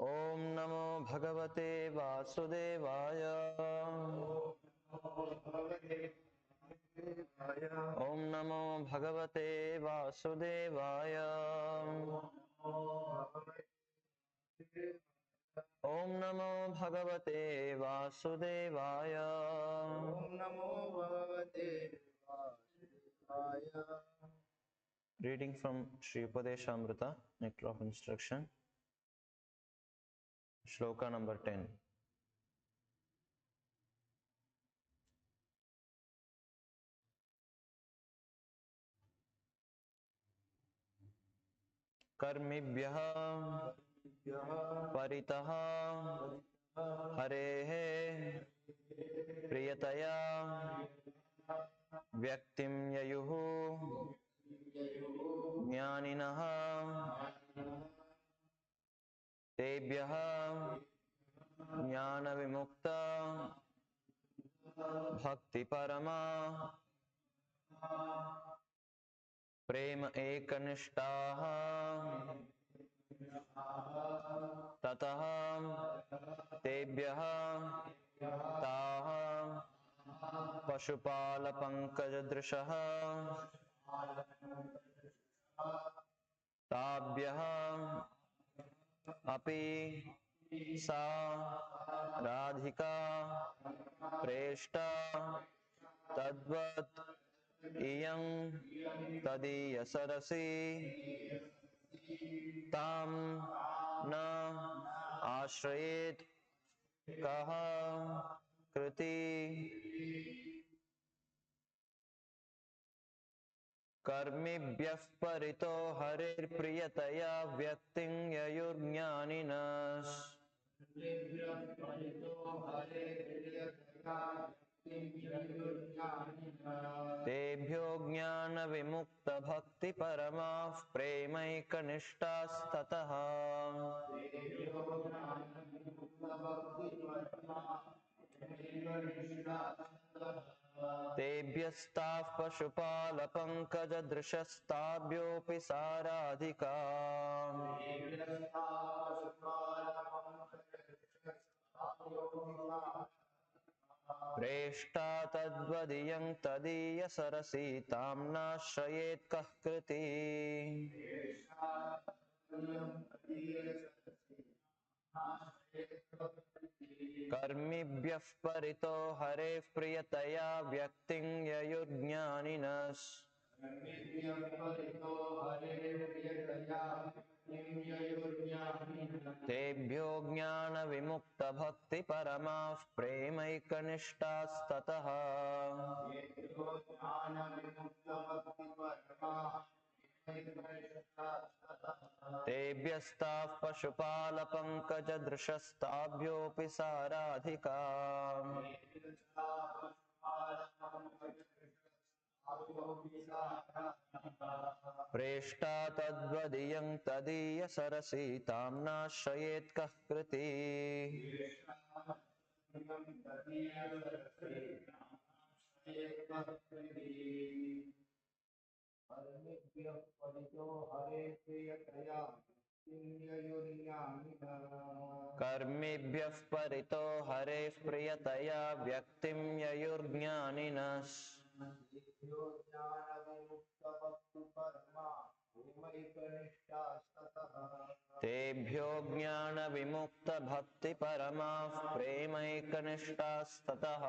ओम नमो भगवते वासुदेवाय। ओम नमो भगवते वासुदेवाय। ओम नमो भगवते वासुदेवाय। ओम नमो भगवते वासुदेवाय। Reading from Sri Upadeshamrita, Nectar of Instruction, Shloka number 10. कर्मिभ्यः परितः हरेः प्रियतया व्यक्तिं ययुः ज्ञानिनः तेभ्यः ज्ञानविमुक्ता भक्तिपरमा प्रेम एकनिष्ठाः ततः तेभ्यः ताः पशुपालपङ्कजदृशः ताभ्यः अपि सा राधिका प्रेष्टा तद्वत् इयं तदीयसरसि तां न आश्रयेत् कः कृति कर्मिभ्यः परितो हरिर्प्रियतया व्यक्तिं ययुर्ज्ञानिनः तेभ्यो ज्ञानविमुक्तभक्तिपरमाः प्रेमैकनिष्ठास्ततः तेभ्यस्ताः पशुपालपङ्कजदृशस्ताभ्योऽपि साराधिका प्रेष्टा तद्वदियं तदीयसरसि तां नाश्रयेत् कः कृति कर्मिभ्यः परितो हरेः प्रियतया व्यक्तिं ययुर्ज्ञानिनः तेभ्यो ज्ञानविमुक्तभक्तिपरमाः प्रेमैकनिष्ठास्ततः तेभ्यस्ताः पशुपालपङ्कजदृशस्ताभ्योऽपि साराधिका प्रेष्टा तद्वदियं तदीयसरसि तां नाश्रयेत् कः कृति कर्मिभ्यः परितो हरेः प्रियतया व्यक्तिं ययुर्ज्ञानिनः तेभ्यो ज्ञानविमुक्तभक्तिपरमाः प्रेमैकनिष्ठास्ततः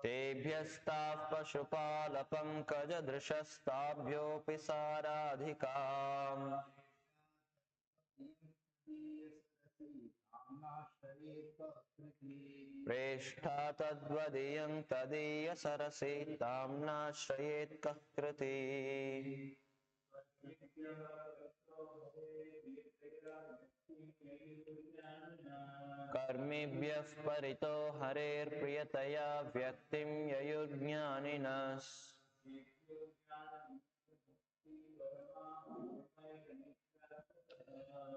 तेभ्यस्ताः पशुपालपङ्कजदृशस्ताभ्योऽपि साराधिका प्रेष्ठा तद्वदियं तदीयसरसि तां नाश्रयेत् कः कृति कर्मिभ्यः परितो हरेर्प्रियतया व्यक्तिं ययुर्ज्ञानिनः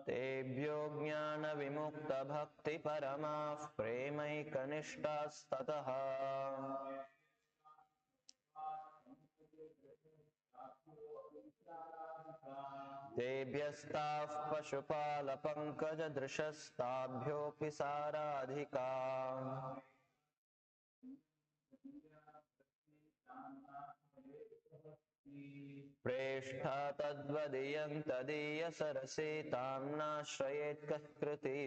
तेभ्यो ज्ञानविमुक्तभक्तिपरमाः प्रेमैकनिष्ठास्ततः तेभ्यस्ताः पशुपालपङ्कजदृशस्ताभ्योऽपि साराधिका प्रेष्ठा तद्वदीयं तदीयसरसि तां नाश्रयेत् कः कृती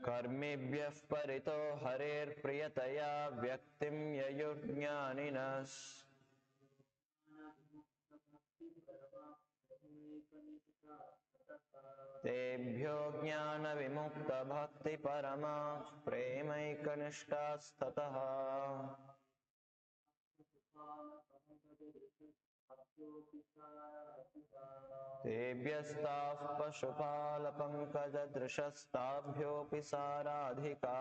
कर्मिभ्यः परितो हरेर्प्रियतया व्यक्तिं ययुर्ज्ञानिनः तेभ्यो ज्ञानविमुक्तभक्तिपरमा प्रेमैकनिष्ठास्ततः तेभ्यस्ताः पशुपालपङ्कजदृशस्ताभ्योऽपि साराधिका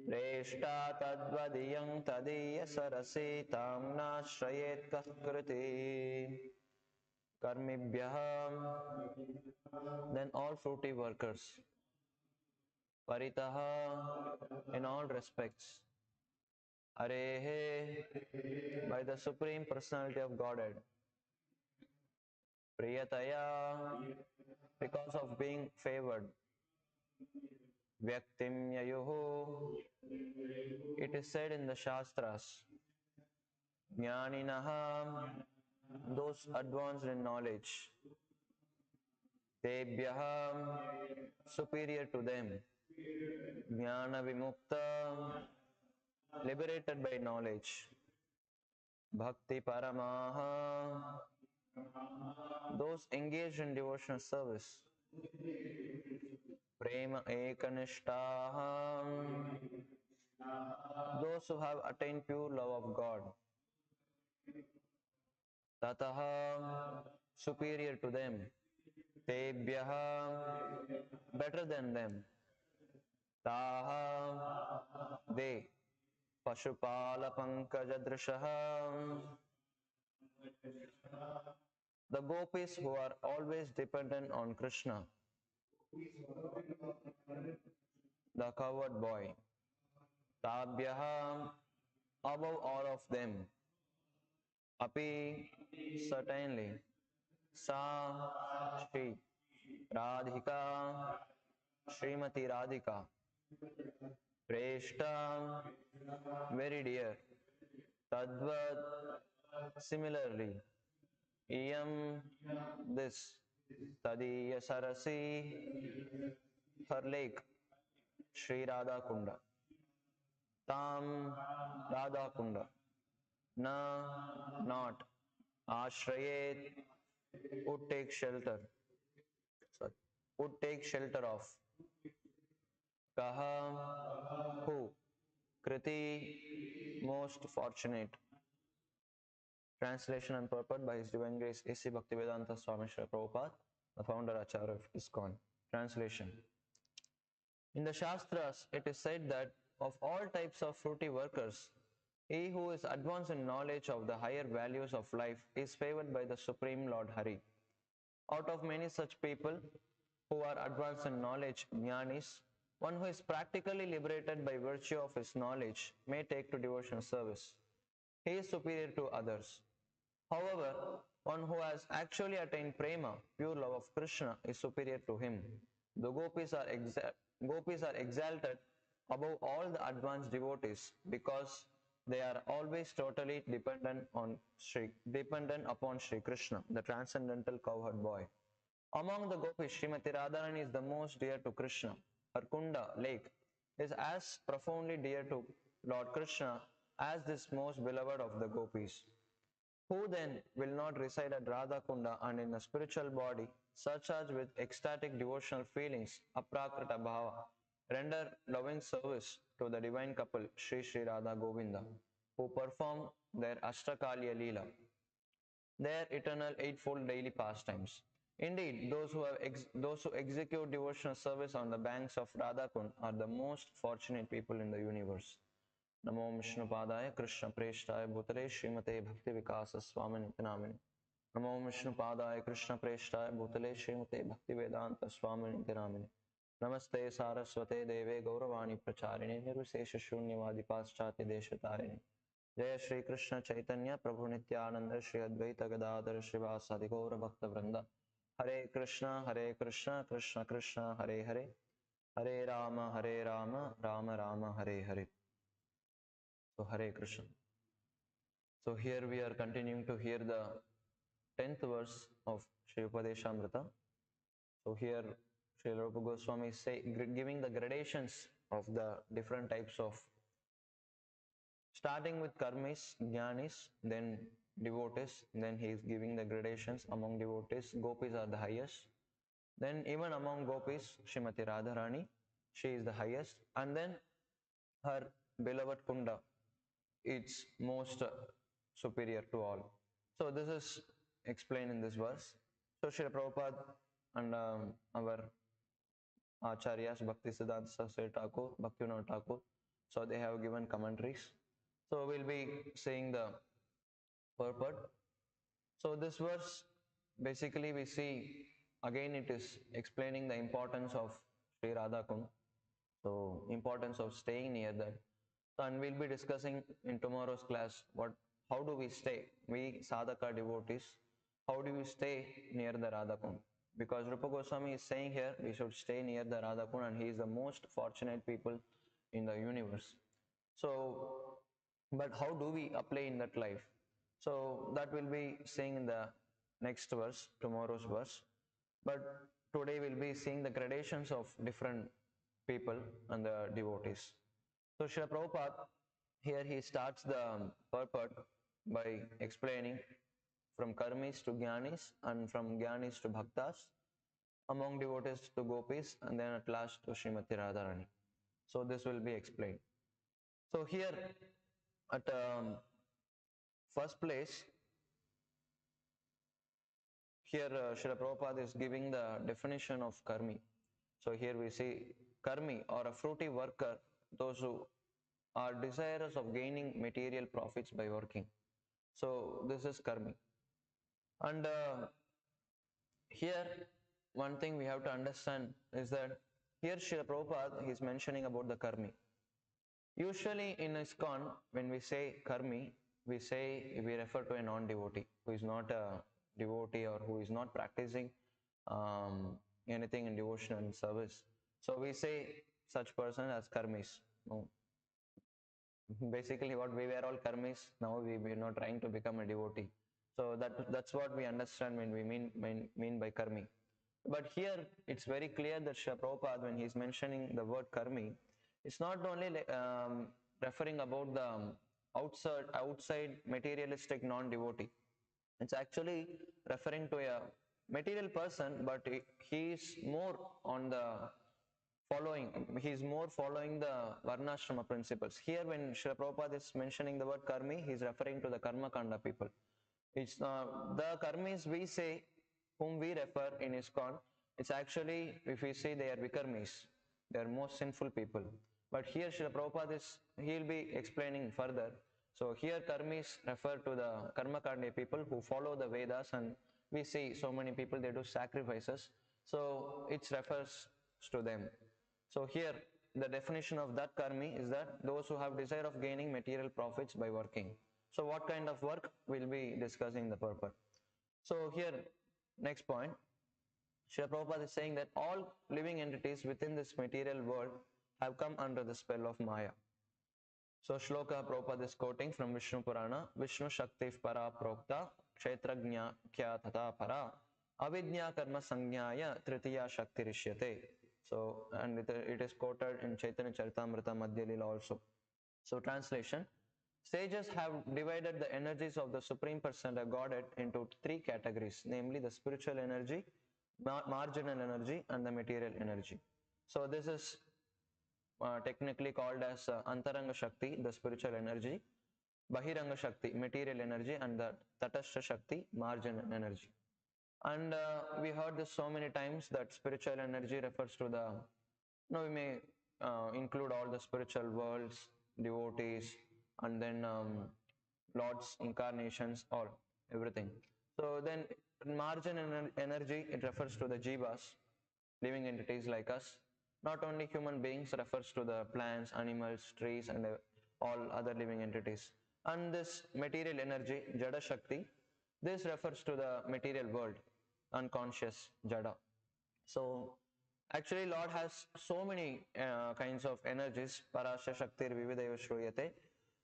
प्रेष्ठा तद्वदीयं तदीयसरसि तां नाश्रयेत् कः कृती कर्मिभ्यः then all fruity workers paritaha in all respects arehe by the supreme personality of Godhead priyataya because of being favored vyaktim yayuhu it is said in the shastras jnaninaha those advanced in knowledge tebhyah superior to them jnana vimukta liberated by knowledge bhakti paramaha those engaged in devotional service prema ekanishtaha those who have attained pure love of God tataha superior to them tebhyah better than them taha they pashupala pankajadrishaha the gopis who are always dependent on Krishna the coward boy tabhyah above all of them api certainly sa shri radhika Srimati Radhika preshta very dear tadvad similarly iyam this tadiya sarasi her lake Shri Radha Kunda tam Radha Kunda na not ashrayet would take shelter sorry would take shelter of kaha who kriti most fortunate translation and purport by His Divine Grace A.C. Bhaktivedanta Swami Srila Prabhupada the founder Acharya of ISKCON translation in the Shastras it is said that of all types of fruity workers he who is advanced in knowledge of the higher values of life is favored by the Supreme Lord Hari. Out of many such people who are advanced in knowledge, jnanis, one who is practically liberated by virtue of his knowledge may take to devotional service. He is superior to others. However, one who has actually attained prema, pure love of Krishna, is superior to him. The gopis are exalted above all the advanced devotees because they are always totally dependent upon Sri Krishna, the transcendental cowherd boy. Among the gopis, Srimati Radharani is the most dear to Krishna. Her Kunda, lake, is as profoundly dear to Lord Krishna as this most beloved of the gopis. Who then will not reside at Radha Kunda and in a spiritual body, surcharged with ecstatic devotional feelings, aprakrita bhava, render loving service to the divine couple Sri Sri Radha Govinda, who perform their Ashtakalya Leela, their eternal eightfold daily pastimes. Indeed, those who execute devotional service on the banks of Radhakund are the most fortunate people in the universe. Namo Vishnupadaya Krishna Preshthaya Bhutale Srimate Bhakti Vikasa Swami Nityamini. Namo Vishnu Padaya Krishna Preshthaya Bhutale Srimate Bhaktivedanta Swamini Namine. Namaste Saraswate Deve Gauravani Pracharine Nirvishesha Shunyavadi Paschati Deshatarine. Jaya Shri Krishna Chaitanya Prabhu Nityananda Shri Advaita Gadadhara Srivasadi Gaura Bhakta Vrinda. Hare Krishna Krishna Krishna Hare Hare. Hare Rama Rama Rama Hare Hare. So Hare Krishna. So here we are continuing to hear the 10th verse of Sri Upadeshamrita. So here Sri Rupa Goswami is giving the gradations of the different types of, starting with Karmis, Jnanis, then devotees, then he is giving the gradations among devotees. Gopis are the highest. Then even among Gopis, Srimati Radharani, she is the highest. And then her beloved Kunda, it's most superior to all. So this is explained in this verse. So Srila Prabhupada and our Acharyas, Bhakti Siddhanta Saraswati Thakur, Bhaktivinoda Thakur, so they have given commentaries. So we'll be saying the purport. So this verse, basically we see, again it is explaining the importance of Sri Radha Kund. So importance of staying near that. So, and we'll be discussing in tomorrow's class how do we stay, we sadhaka devotees, how do we stay near the Radha Kund? Because Rupa Goswami is saying here we should stay near the Radha Kund, and he is the most fortunate people in the universe. So, but how do we apply in that life? So that will be seeing in the next verse, tomorrow's verse. But today we'll be seeing the gradations of different people and the devotees. So Srila Prabhupada, here he starts the purport by explaining from Karmis to Jnanis, and from Jnanis to Bhaktas, among devotees to Gopis, and then at last to Srimati Radharani. So this will be explained. So here at first place, here Srila Prabhupada is giving the definition of Karmi. So here we see Karmi, or a fruity worker, those who are desirous of gaining material profits by working. So this is Karmi. And here one thing we have to understand is that here Srila Prabhupada is mentioning about the Karmi. Usually in ISKCON, when we say Karmi, we refer to a non-devotee who is not a devotee or who is not practicing anything in devotion and service. So we say such person as Karmis. No. Basically what we were all Karmis, now we are not trying to become a devotee. So that's what we understand when we mean by Karmi. But here it's very clear that Srila Prabhupada, when he is mentioning the word Karmi, it's not only referring about the outside materialistic non-devotee. It's actually referring to a material person, but he is more on the he is more following the Varnashrama principles. Here when Srila Prabhupada is mentioning the word Karmi, he is referring to the Karma Kanda people. It's the Karmis we say, whom we refer in ISKCON, it's actually, if we say they are Vikarmis, they are most sinful people. But here Srila Prabhupada he'll be explaining further. So here Karmis refer to the Karma Kanda people who follow the Vedas, and we see so many people, they do sacrifices. So it refers to them. So here the definition of that Karmi is that those who have desire of gaining material profits by working. So what kind of work we'll be discussing the purport. So here next point, Srila Prabhupada is saying that all living entities within this material world have come under the spell of Maya. So Shloka Prabhupada is quoting from Vishnu Purana, Vishnu Shakti Para Prokta, Kshetrajna Kya Tata Para, Avidnya Karma Sangyaya Tritiya Shakti Rishyate. So, and it is quoted in Chaitanya Charitamrita Madhya Lila also. So translation, sages have divided the energies of the Supreme Personality of Godhead into three categories, namely the spiritual energy, marginal energy, and the material energy. So this is technically called as Antaranga Shakti, the spiritual energy, Bahiranga Shakti, material energy, and the Tatashta Shakti, marginal energy. And we heard this so many times that spiritual energy refers to the, we may include all the spiritual worlds, devotees, and then Lord's incarnations, all, everything. So then margin energy, it refers to the jivas, living entities like us. Not only human beings, refers to the plants, animals, trees, and all other living entities. And this material energy, Jada Shakti, this refers to the material world, unconscious Jada. So actually Lord has so many kinds of energies. Parasya Shaktir Vivideva Shruyate.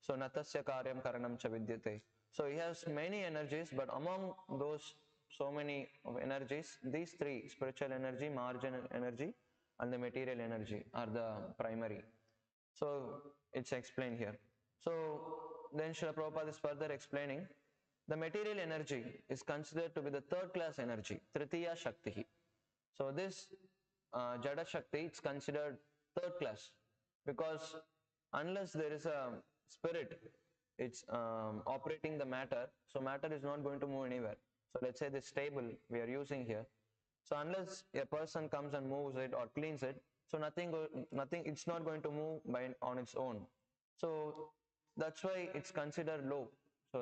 So Natasya Karyam Karanam Cha Vidyate. So he has many energies, but among those so many of energies, these three, spiritual energy, marginal energy, and the material energy, are the primary. So it's explained here. So then Srila Prabhupada is further explaining the material energy is considered to be the third class energy, Tritiya Shakti. So this Jada Shakti, it's considered third class, because unless there is a spirit, it's operating the matter, so matter is not going to move anywhere. So let's say this table we are using here. So unless a person comes and moves it or cleans it, so nothing, it's not going to move on its own. So that's why it's considered low. So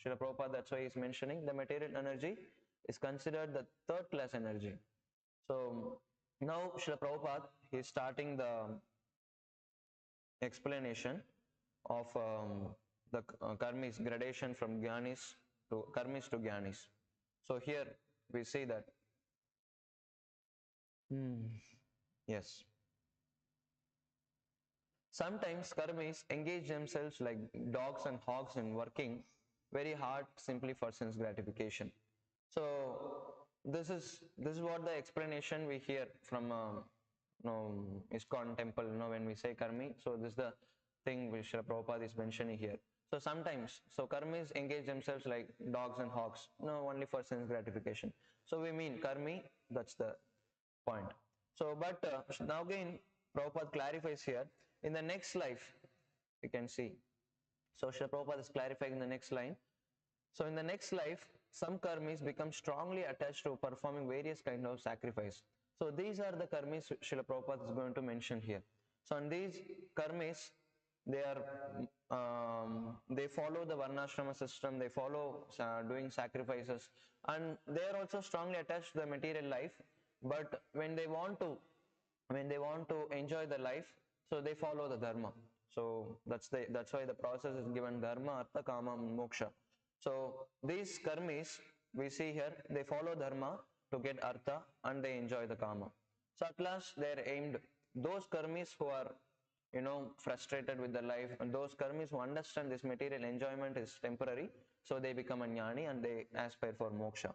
Srila Prabhupada, that's why he's mentioning the material energy is considered the third class energy. So now Srila Prabhupada, he is starting the explanation of the Karmis gradation from Gyanis to Karmis to Gyanis. So here we see that. Yes. Sometimes Karmis engage themselves like dogs and hogs in working very hard simply for sense gratification. So this is what the explanation we hear from ISKCON temple. When we say Karmi, so this is the thing which Srila Prabhupada is mentioning here. So sometimes, so Karmis engage themselves like dogs and hogs, only for sense gratification. So we mean Karmi, that's the point. So, but now again, Prabhupada clarifies here, in the next life, you can see. So, Srila Prabhupada is clarifying in the next line. So, in the next life, some karmis become strongly attached to performing various kinds of sacrifice. So, these are the karmis Srila Prabhupada is going to mention here. So, in these karmis, they follow the varnashrama system, they follow doing sacrifices, and they are also strongly attached to the material life. But when they want to enjoy the life, so they follow the dharma. So that's why the process is given dharma, artha, kama, moksha. So these karmis we see here, they follow dharma to get artha and they enjoy the kama. So at last they are aimed, those karmis who are frustrated with the life, and those karmis who understand this material enjoyment is temporary, so they become a jnani and they aspire for moksha.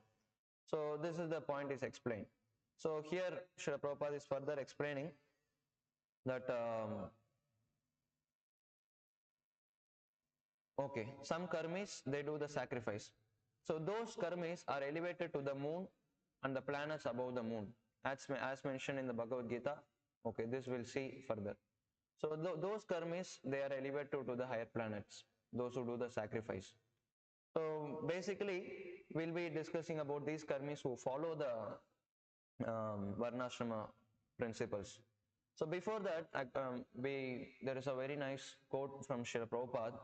So this is the point is explained. So here Srila Prabhupada is further explaining that okay, some karmis, they do the sacrifice. So those karmis are elevated to the moon and the planets above the moon, as mentioned in the Bhagavad Gita. Okay, this we'll see further. So those karmis, they are elevated to the higher planets, those who do the sacrifice. So basically, we'll be discussing about these karmis who follow the varnashrama principles. So before that, there is a very nice quote from Srila Prabhupada.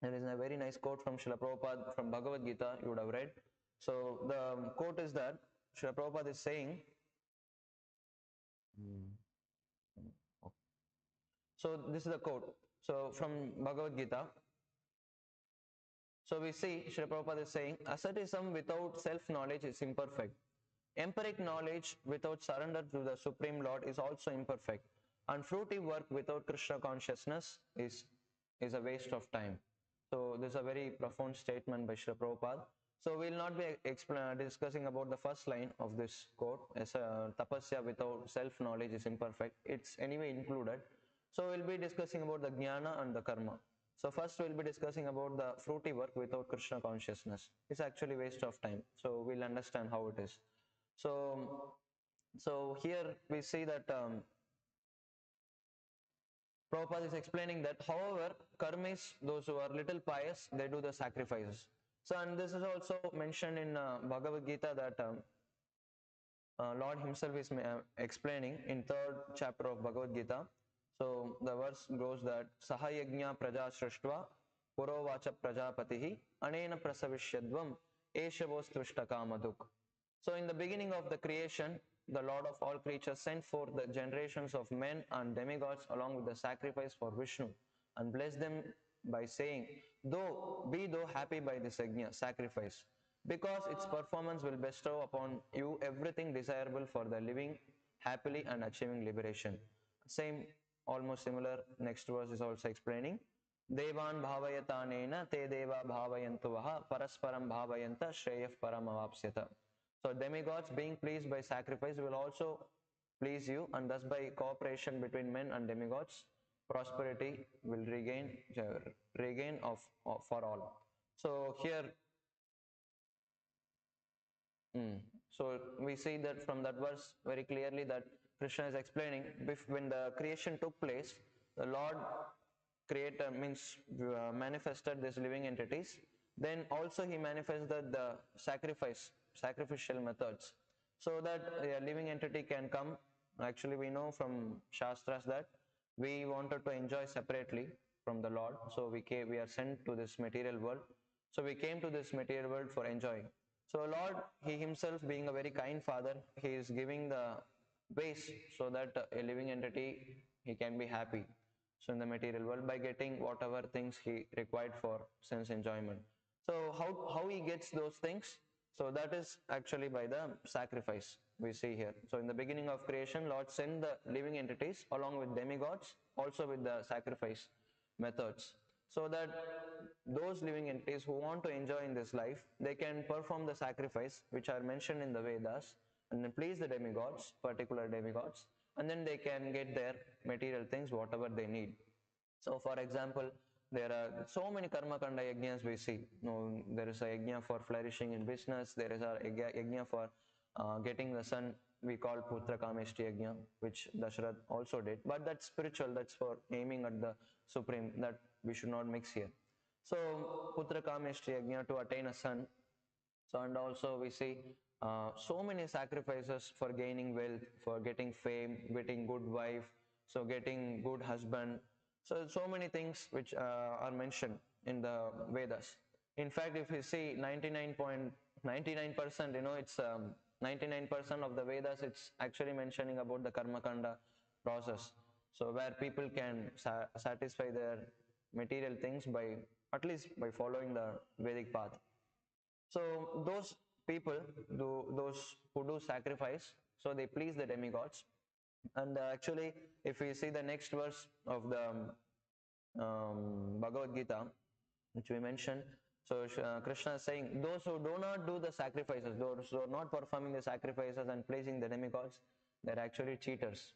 There is a very nice quote from Srila Prabhupada from Bhagavad Gita, you would have read. So the quote is that Srila Prabhupada is saying, so this is the quote. So from Bhagavad Gita, so we see Srila Prabhupada is saying, asceticism without self-knowledge is imperfect. Empiric knowledge without surrender to the Supreme Lord is also imperfect. And fruitive work without Krishna consciousness is a waste of time. So this is a very profound statement by Srila Prabhupada. So we will not be discussing about the first line of this quote, as tapasya without self-knowledge is imperfect. It's anyway included. So we'll be discussing about the jnana and the karma. So first we'll be discussing about the fruity work without Krishna consciousness. It's actually waste of time. So we'll understand how it is. So here we see that Prabhupada is explaining that, however, karmis, those who are little pious, they do the sacrifices. So, and this is also mentioned in Bhagavad Gita that Lord himself is explaining in 3rd chapter of Bhagavad Gita. So the verse goes that Sahayagnya praja shrashtva Purovacha Prajapatihi Anena Prasavishyadvam Eshavostuvishtakaamaduk. So in the beginning of the creation, the Lord of all creatures sent forth the generations of men and demigods along with the sacrifice for Vishnu and blessed them by saying, be thou happy by this yajna, sacrifice, because its performance will bestow upon you everything desirable for the living happily and achieving liberation. Same, almost similar, next verse is also explaining. Devan bhavayatanena te deva bhavayantu vaha parasparam bhavayanta shreyaf param avapsyata. So demigods being pleased by sacrifice will also please you, and thus by cooperation between men and demigods, prosperity will regain of for all. So here, so we see that from that verse very clearly that Krishna is explaining when the creation took place, the Lord creator means manifested these living entities. Then also he manifested the sacrificial methods, so that a living entity can come. Actually, we know from Shastras that we wanted to enjoy separately from the Lord, so we are sent to this material world. So we came to this material world for enjoying. So Lord, He Himself being a very kind Father, He is giving the ways so that a living entity, he can be happy. So in the material world by getting whatever things he required for sense enjoyment. So how he gets those things? So that is actually by the sacrifice we see here. So in the beginning of creation, Lord sent the living entities along with demigods, also with the sacrifice methods, so that those living entities who want to enjoy in this life, they can perform the sacrifice which are mentioned in the Vedas and then please the demigods, particular demigods, and then they can get their material things, whatever they need. So for example, there are so many karma kanda yajnas we see. There is a yajna for flourishing in business, there is a yajna for getting the son, we call Putra Kameshti yajna, which Dasharath also did. But that's spiritual, that's for aiming at the supreme, that we should not mix here. So Putra Kameshti yajna to attain a son. So and also we see so many sacrifices for gaining wealth, for getting fame, getting good wife, so getting good husband. So many things which are mentioned in the Vedas. In fact, if you see 99.99%, it's 99% of the Vedas, it's actually mentioning about the karma kanda process. So where people can satisfy their material things by at least by following the Vedic path. So those people, those who do sacrifice, so they please the demigods. And actually, if we see the next verse of the Bhagavad Gita, which we mentioned, so Krishna is saying, those who do not do the sacrifices, those who are not performing the sacrifices and pleasing the demigods, they're actually cheaters.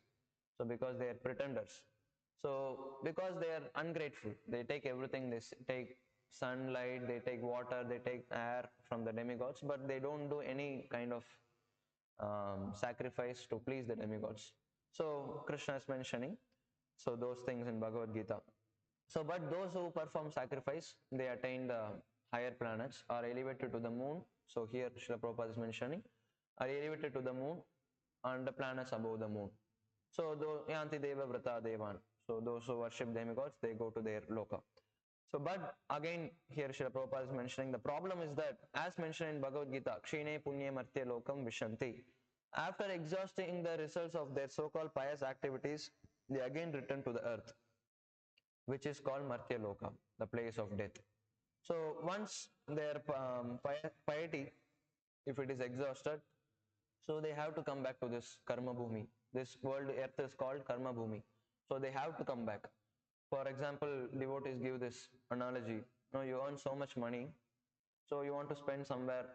So because they are pretenders. So because they are ungrateful, they take everything, they take sunlight, they take water, they take air from the demigods, but they don't do any kind of sacrifice to please the demigods. So Krishna is mentioning so those things in Bhagavad Gita. So but those who perform sacrifice, they attain the higher planets, are elevated to the moon. So here Srila Prabhupada is mentioning, are elevated to the moon and the planets above the moon. So Yanti Deva Vrata Devan. So those who worship demigods, they go to their loka. So but again here Srila Prabhupada is mentioning the problem is that as mentioned in Bhagavad Gita, Kshine Punya Martya Lokam Vishanti. After exhausting the results of their so-called pious activities, they again return to the earth, which is called Martya Loka, the place of death. So once their piety, if it is exhausted, so they have to come back to this Karma Bhumi. This world earth is called Karma Bhumi. So they have to come back. For example, devotees give this analogy. You earn so much money, so you want to spend somewhere,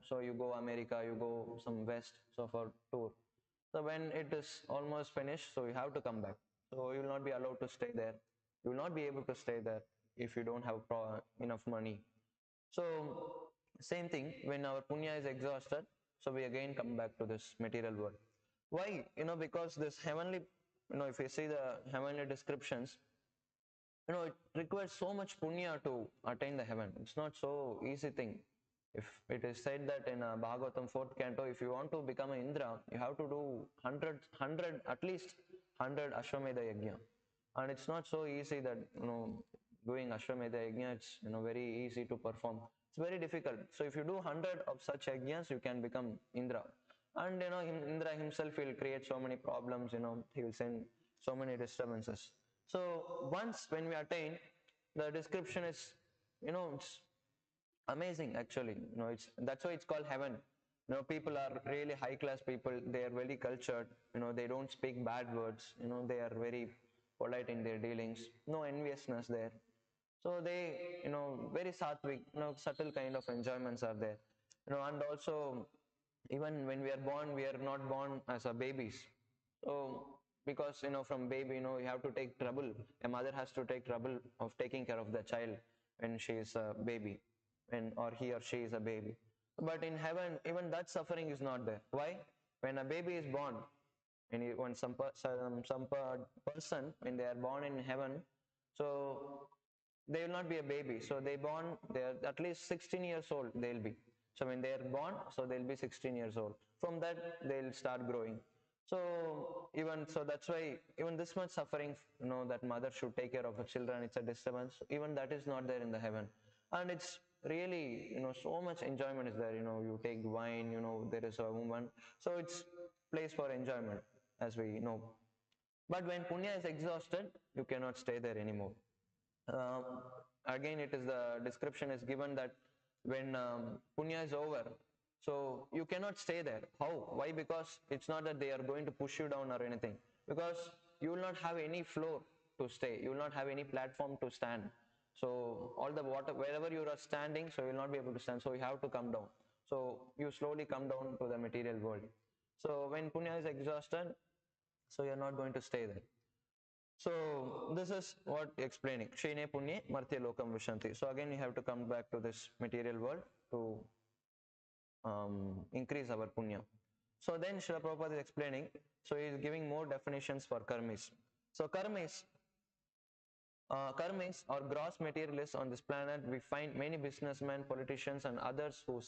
so you go America, you go some west, so for tour. So when it is almost finished, so you have to come back. So you will not be allowed to stay there. You will not be able to stay there if you don't have enough money. So same thing, when our punya is exhausted, so we again come back to this material world. Why? Because this heavenly, if you see the heavenly descriptions, it requires so much punya to attain the heaven. It's not so easy thing. If it is said that in Bhagavatam 4th canto, if you want to become an Indra, you have to do 100, at least 100 Ashwamedha Yajna. And it's not so easy that, doing Ashwamedha yajna, it's very easy to perform. It's very difficult. So if you do 100 of such yajnas, you can become Indra. And Indra himself will create so many problems, he will send so many disturbances. So once when we attain, the description is, it's amazing actually. It's that's why it's called heaven. People are really high class people. They are very cultured. They don't speak bad words. They are very polite in their dealings. No enviousness there. So they, very sattvic, subtle kind of enjoyments are there. And also, even when we are born, we are not born as a babies. So because from baby, you have to take trouble. A mother has to take trouble of taking care of the child when she is a baby, when or he or she is a baby. But in heaven, even that suffering is not there. Why? When a baby is born, when person when they are born in heaven, so they will not be a baby. So they are at least 16 years old. They'll be. So when they are born, so they'll be 16 years old. From that, they'll start growing. So even so, that's why even this much suffering, that mother should take care of her children. It's a disturbance. Even that is not there in the heaven, and it's really so much enjoyment is there. You take wine. There is a woman. So it's place for enjoyment, as we know. But when punya is exhausted, you cannot stay there anymore. Um, Again, it is the description is given that when punya is over, so you cannot stay there. How? Why? Because it's not that they are going to push you down or anything. Because you will not have any floor to stay. You will not have any platform to stand. So all the water, wherever you are standing, so you will not be able to stand. So you have to come down. So you slowly come down to the material world. So when punya is exhausted, so you are not going to stay there. So this is what explaining. Shine Punye Martya Lokam Vishanti. So again, you have to come back to this material world to increase our punya. So then Srila Prabhupada is explaining. So he is giving more definitions for karmis. So karmis or gross materialists on this planet, we find many businessmen, politicians, and others who are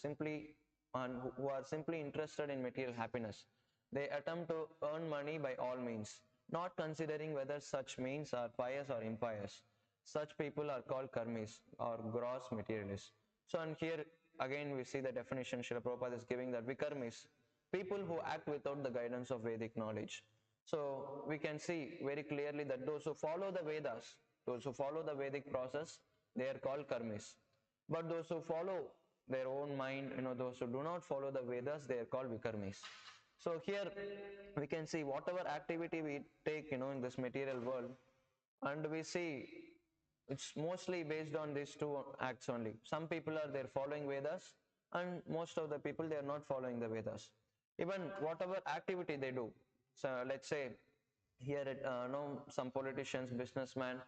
simply interested in material happiness. They attempt to earn money by all means, not considering whether such means are pious or impious. Such people are called karmis or gross materialists. So, and here again we see the definition Srila Prabhupada is giving, that Vikarmis, people who act without the guidance of Vedic knowledge. So we can see very clearly that those who follow the Vedas, those who follow the Vedic process, they are called karmis. But those who follow their own mind, those who do not follow the Vedas, they are called vikarmis. So here we can see whatever activity we take, in this material world, and we see it's mostly based on these two acts only. Some people are there following Vedas, and most of the people they are not following the Vedas. Even whatever activity they do, so let's say here some politicians, businessmen,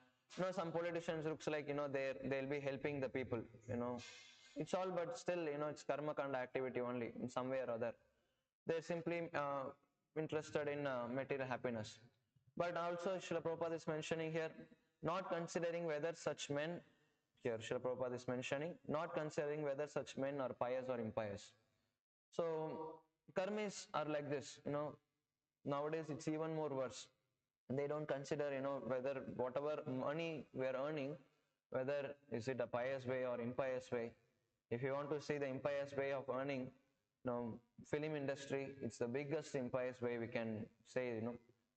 some politicians looks like they'll be helping the people, it's all, but still it's karma kanda activity only in some way or other. They're simply interested in material happiness. But also Srila Prabhupada is mentioning here, not considering whether such men, here Srila Prabhupada is mentioning, not considering whether such men are pious or impious. So karmis are like this, nowadays it's even more worse. They don't consider, whether whatever money we are earning, whether is it a pious way or impious way. If you want to see the impious way of earning, film industry, it's the biggest impious way we can say,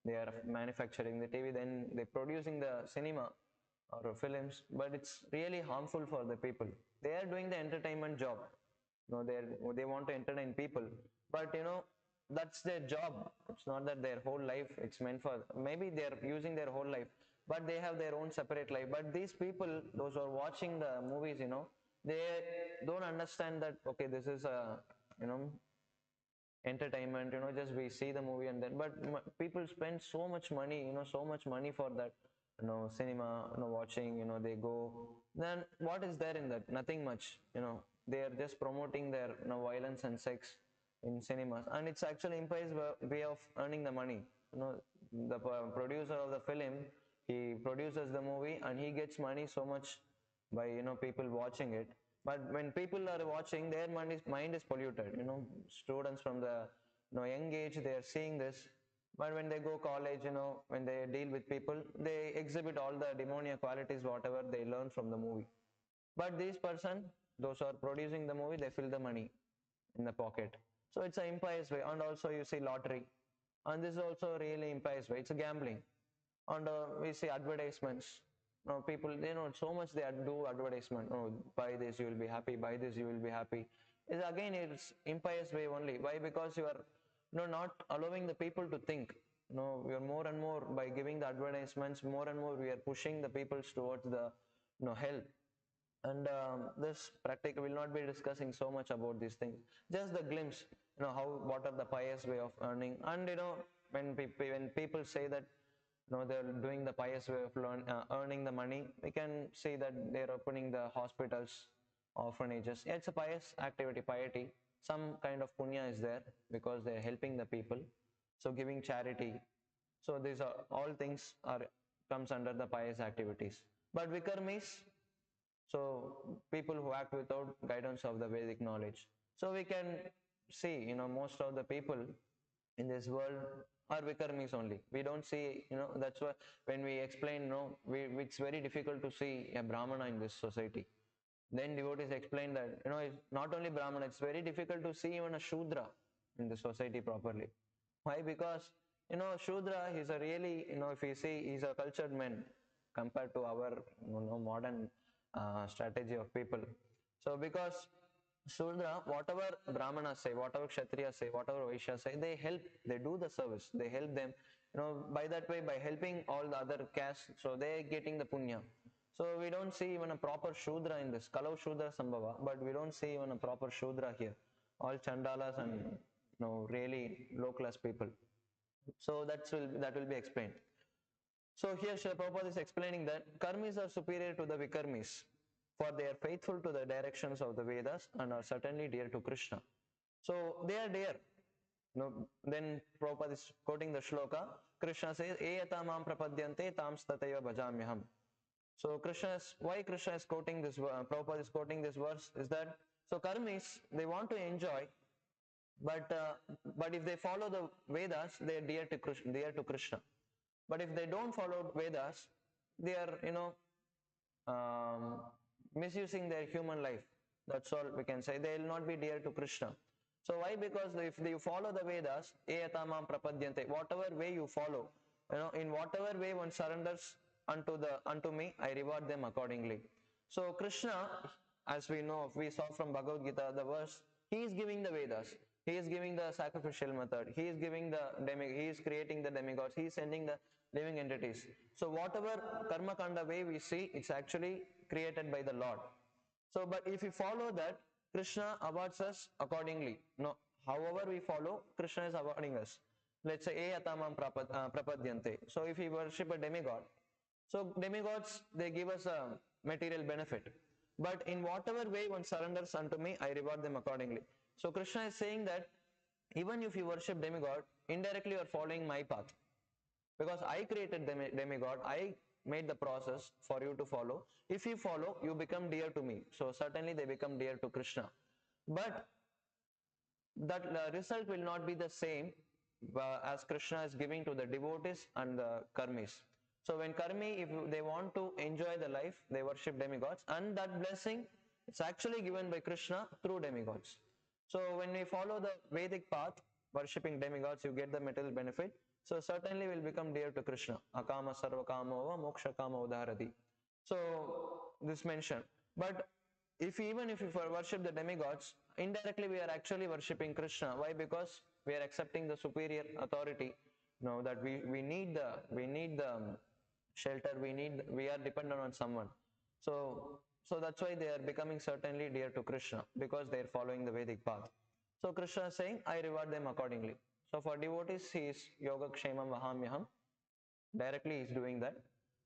they are manufacturing the TV, then they're producing the cinema or films, but it's really harmful for the people. They are doing the entertainment job. They want to entertain people, but that's their job. It's not that their whole life it's meant for. Maybe they're using their whole life, but they have their own separate life. But these people, those who are watching the movies, they don't understand that okay, this is a entertainment. Just we see the movie and then. But people spend so much money, so much money for that. Cinema, watching. They go. Then what is there in that? Nothing much. They are just promoting their violence and sex in cinemas, and it's actually impious way of earning the money. The producer of the film, he produces the movie and he gets money so much by people watching it. But when people are watching, their mind is polluted. Students from the young age, they are seeing this, But when they go college, when they deal with people, they exhibit all the demoniac qualities, whatever they learn from the movie. But this person, those who are producing the movie, they fill the money in the pocket. So it's an impious way. And also you see lottery. And this is also really impious way. It's a gambling. And we see advertisements. People, so much they do advertisement. Buy this, you will be happy. Buy this, you will be happy. It's impious way only. Why? Because you are not allowing the people to think. We are more and more, by giving the advertisements, more and more we are pushing the people towards the hell. And this practically will not be discussing so much about these things. Just the glimpse, what are the pious way of earning. And when people say that they're doing the pious way of earning the money, we can see that they're opening the hospitals, orphanages. Yeah, it's a pious activity, piety. Some kind of punya is there because they're helping the people. So giving charity. So these are all things are comes under the pious activities. But Vikarmis, so people who act without guidance of the Vedic knowledge. So we can see, most of the people in this world are Vikarmis only. We don't see, that's why when we explain, it's very difficult to see a Brahmana in this society. Then devotees explain that, it's not only Brahmana, it's very difficult to see even a Shudra in the society properly. Why? Because, Shudra, he's a really, if you see, he's a cultured man compared to our, modern strategy of people. So because Shudra, whatever Brahmanas say, whatever Kshatriyas say, whatever Vaishyas say, they help, they do the service, they help them, by that way, by helping all the other castes, so they're getting the punya. So we don't see even a proper Shudra in this, Kalau Shudra Sambhava, but we don't see even a proper Shudra here. All Chandalas and, really low class people. So that will be explained. So here Srila Prabhupada is explaining that Karmis are superior to the Vikarmis, for they are faithful to the directions of the Vedas and are certainly dear to Krishna. So they are dear. Then Prabhupada is quoting the shloka. Krishna says, Eyata mam prapadyante tams tataiva bhajamyaham. So why Krishna is quoting this, Prabhupada is quoting this verse is that, so Karmis, they want to enjoy, but if they follow the Vedas, they are dear to Krishna. But if they don't follow Vedas, they are, misusing their human life. That's all we can say. They will not be dear to Krishna. So why? Because if you follow the Vedas, eyatamam prapadyante, whatever way you follow, in whatever way one surrenders unto me, I reward them accordingly. So Krishna, as we know, we saw from Bhagavad Gita, the verse, he is giving the Vedas. He is giving the sacrificial method. He is giving he is creating the demigods. He is sending the living entities. So whatever karma kanda way we see, it's actually created by the Lord. So, but if we follow that, Krishna awards us accordingly. No, however we follow, Krishna is awarding us. Let's say, Eyatamam prapadyante. So if we worship a demigod, so demigods, they give us a material benefit. But in whatever way one surrenders unto me, I reward them accordingly. So Krishna is saying that even if you worship demigod, indirectly you are following my path. Because I created demigod, I made the process for you to follow. If you follow, you become dear to me. So certainly they become dear to Krishna. But that result will not be the same as Krishna is giving to the devotees and the karmis. So when karmi, if they want to enjoy the life, they worship demigods, and that blessing is actually given by Krishna through demigods. So when we follow the Vedic path, worshipping demigods, you get the material benefit. So certainly will become dear to Krishna. Akama sarva kamova moksha kama udharati. So this mentioned. But even if we worship the demigods, indirectly we are actually worshipping Krishna. Why? Because we are accepting the superior authority. That we need the shelter. We are dependent on someone. So that's why they are becoming certainly dear to Krishna, because they are following the Vedic path. So Krishna is saying, I reward them accordingly. So for devotees, he is yoga kshemam vahamyaham. Directly he is doing that.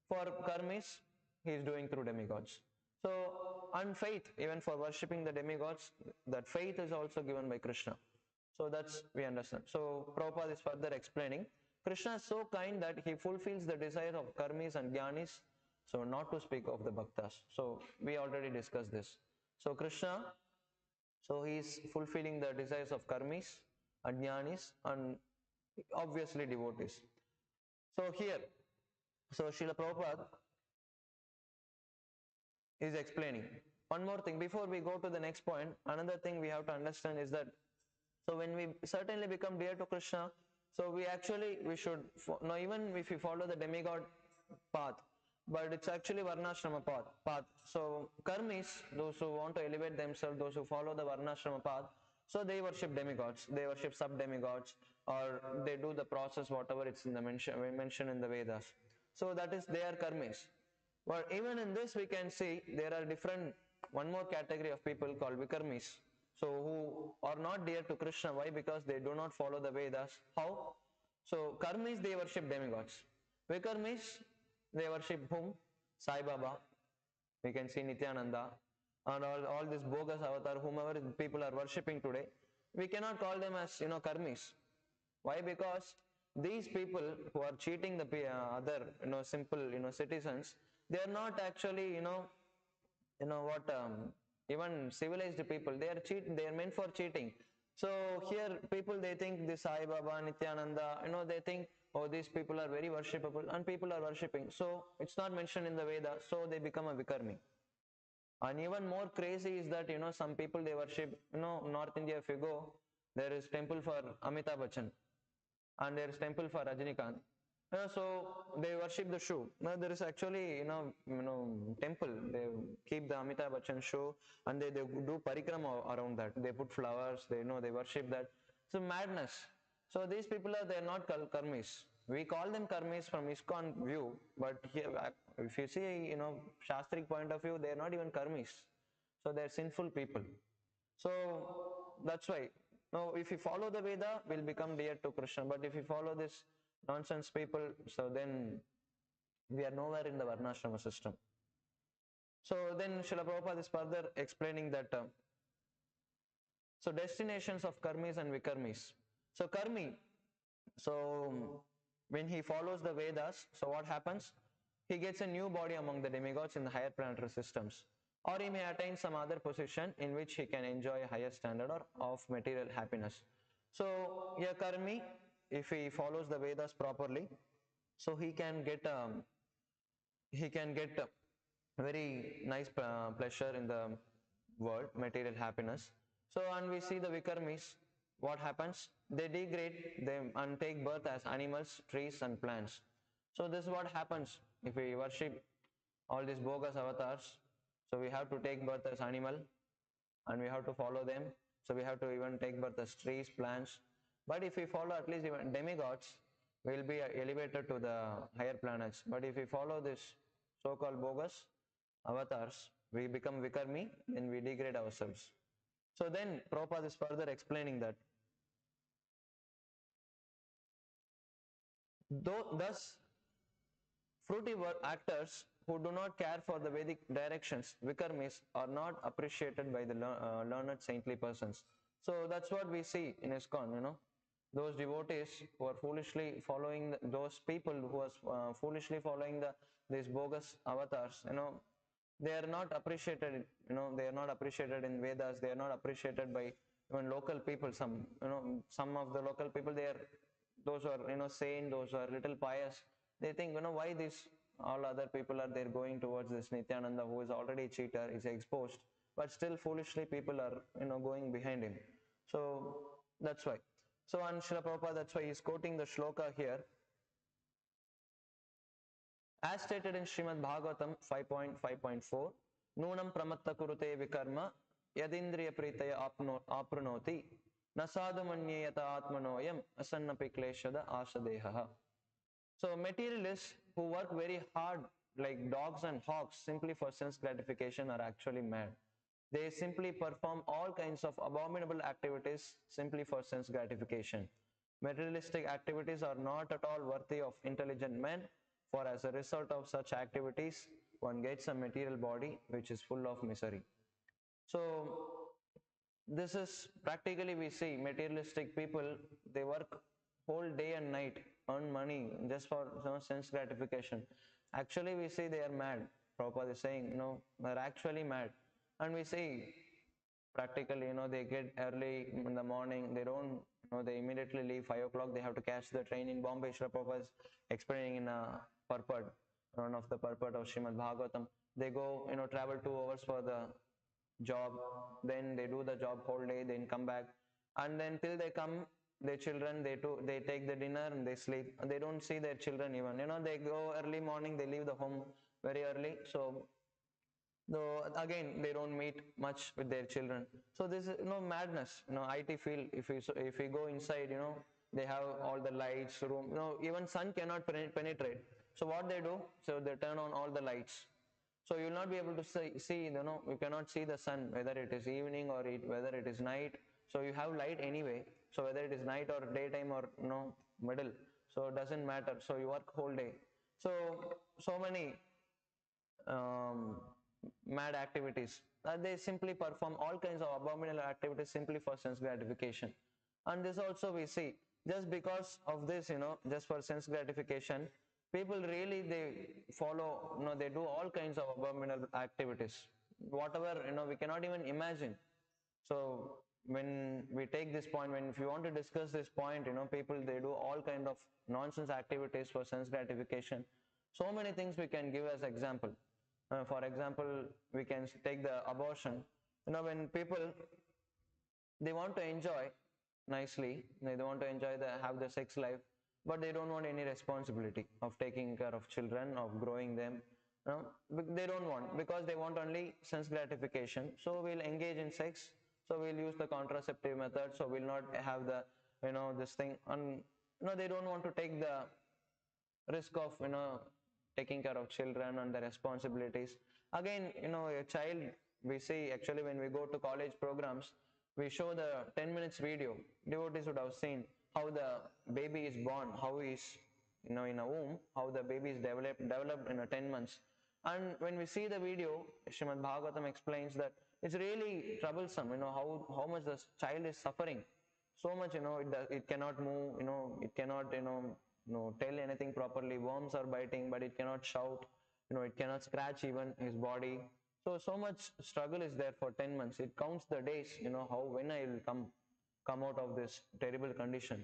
For karmis, he is doing through demigods. So, and faith, even for worshipping the demigods, that faith is also given by Krishna. So that's we understand. So Prabhupada is further explaining, Krishna is so kind that he fulfills the desire of karmis and jnanis, so not to speak of the bhaktas. So we already discussed this. So Krishna, so he is fulfilling the desires of karmis and jnanis, and obviously devotees. So here, so Srila Prabhupada is explaining. One more thing, before we go to the next point, another thing we have to understand is that, so when we certainly become dear to Krishna, so we should, now even if we follow the demigod path, but it's actually Varnashrama path. So Karmis, those who want to elevate themselves, those who follow the Varnashrama path, so they worship demigods, they worship sub-demigods, or they do the process, whatever it's in the mentioned in the Vedas. So that is, they are Karmis. But even in this we can see there are different, one more category of people called Vikarmis. So who are not dear to Krishna. Why? Because they do not follow the Vedas. How? So Karmis, they worship demigods. Vikarmis, they worship whom? Sai Baba. We can see Nityananda and all this bogus avatar, whomever people are worshipping today. We cannot call them as Karmis. Why? Because these people who are cheating the other simple citizens, they are not actually what even civilized people, they are they are meant for cheating. So here people, they think this Sai Baba, Nityananda, they think, oh, these people are very worshipable and people are worshipping, so it's not mentioned in the Veda, so they become a Vikarmi. And even more crazy is that some people, they worship, North India, if you go, there is temple for Amitabh Bachchan and there is temple for Rajinikanth. So they worship the shoe. Now there is actually temple. They keep the Amitabh Bachchan shoe and they do parikrama around that. They put flowers. They worship that. So madness. So these people are, they are not karmis. We call them karmis from ISKCON view, but here, if you see Shastric point of view, they are not even karmis. So they are sinful people. So that's why. Now, if you follow the Veda, we'll become dear to Krishna. But if you follow this nonsense people, so then we are nowhere in the Varnashrama system. So then Srila Prabhupada is further explaining that, so destinations of Karmis and Vikarmis. So Karmi, so when he follows the Vedas, so what happens? He gets a new body among the demigods in the higher planetary systems. Or he may attain some other position in which he can enjoy a higher standard of material happiness. So a Karmi, if he follows the Vedas properly, so he can get very nice pleasure in the world, material happiness. So, and we see the Vikarmis, what happens? They degrade them and take birth as animals, trees and plants. So this is what happens if we worship all these bogus avatars. So we have to take birth as animal and we have to follow them. So we have to even take birth as trees, plants. But if we follow at least even demigods, we will be elevated to the higher planets. But if we follow this so-called bogus avatars, we become Vikarmi, then we degrade ourselves. So then Prabhupada is further explaining that. Thus, fruity actors who do not care for the Vedic directions, Vikarmis, are not appreciated by the learned saintly persons. So that's what we see in ISKCON, those devotees who are foolishly following those people who are foolishly following these bogus avatars, they are not appreciated, they are not appreciated in Vedas, they are not appreciated by even local people. Some of the local people, they are, those who are sane, those who are little pious, they think, why these all other people are there going towards this Nityananda, who is already a cheater, is exposed, but still foolishly people are going behind him. So that's why. So and Srila Prabhupada, that's why he is quoting the shloka here. As stated in Srimad Bhagavatam 5.5.4, Nunam pramatta kurute vikarma yadindriya pritaya aprunoti nasadu manyeyata atmanoyam asannapi kleshada asadeha. So materialists who work very hard like dogs and hawks simply for sense gratification are actually mad. They simply perform all kinds of abominable activities simply for sense gratification. Materialistic activities are not at all worthy of intelligent men, for as a result of such activities, one gets a material body which is full of misery. So this is practically, we see materialistic people, they work whole day and night, earn money just for sense gratification. Actually we see they are mad. Prabhupada is saying, they're actually mad. And we see practically, they get early in the morning. They don't, they immediately leave 5 o'clock. They have to catch the train in Bombay. Srila Prabhupada is explaining in a purport, one of the purport of Srimad Bhagavatam. They go, travel 2 hours for the job, then they do the job whole day, then come back, and then till they come, their children, they take the dinner and they sleep. They don't see their children even. They go early morning, they leave the home very early. So though again they don't meet much with their children. So this is madness. IT field, if we go inside, they have all the lights, room, even sun cannot penetrate. So what they do, so they turn on all the lights. So you will not be able to see, you cannot see the sun, whether it is evening or whether it is night. So you have light anyway. So whether it is night or daytime or middle, so it doesn't matter. So you work whole day. So many um, mad activities. They simply perform all kinds of abominable activities simply for sense gratification. And this also we see, just because of this, just for sense gratification, people really, they follow, they do all kinds of abominable activities. Whatever, we cannot even imagine. So when we take this point, when if you want to discuss this point, people, they do all kind of nonsense activities for sense gratification. So many things we can give as example. For example, we can take the abortion. When people, they want to enjoy nicely, they want to enjoy have the sex life, but they don't want any responsibility of taking care of children, of growing them. They don't want, because they want only sense gratification. So we'll engage in sex. So we'll use the contraceptive method. So we'll not have the this thing. And they don't want to take the risk of taking care of children and the responsibilities. Again, a child, we see actually when we go to college programs, we show the 10 minutes video. Devotees would have seen how the baby is born, how he is in a womb, how the baby is developed in a 10 months. And when we see the video, Srimad Bhagavatam explains that it's really troublesome, how much the child is suffering. So much, it cannot move, it cannot, tell anything properly. Worms are biting, but it cannot shout, it cannot scratch even his body. So much struggle is there for 10 months. It counts the days, when I will come out of this terrible condition.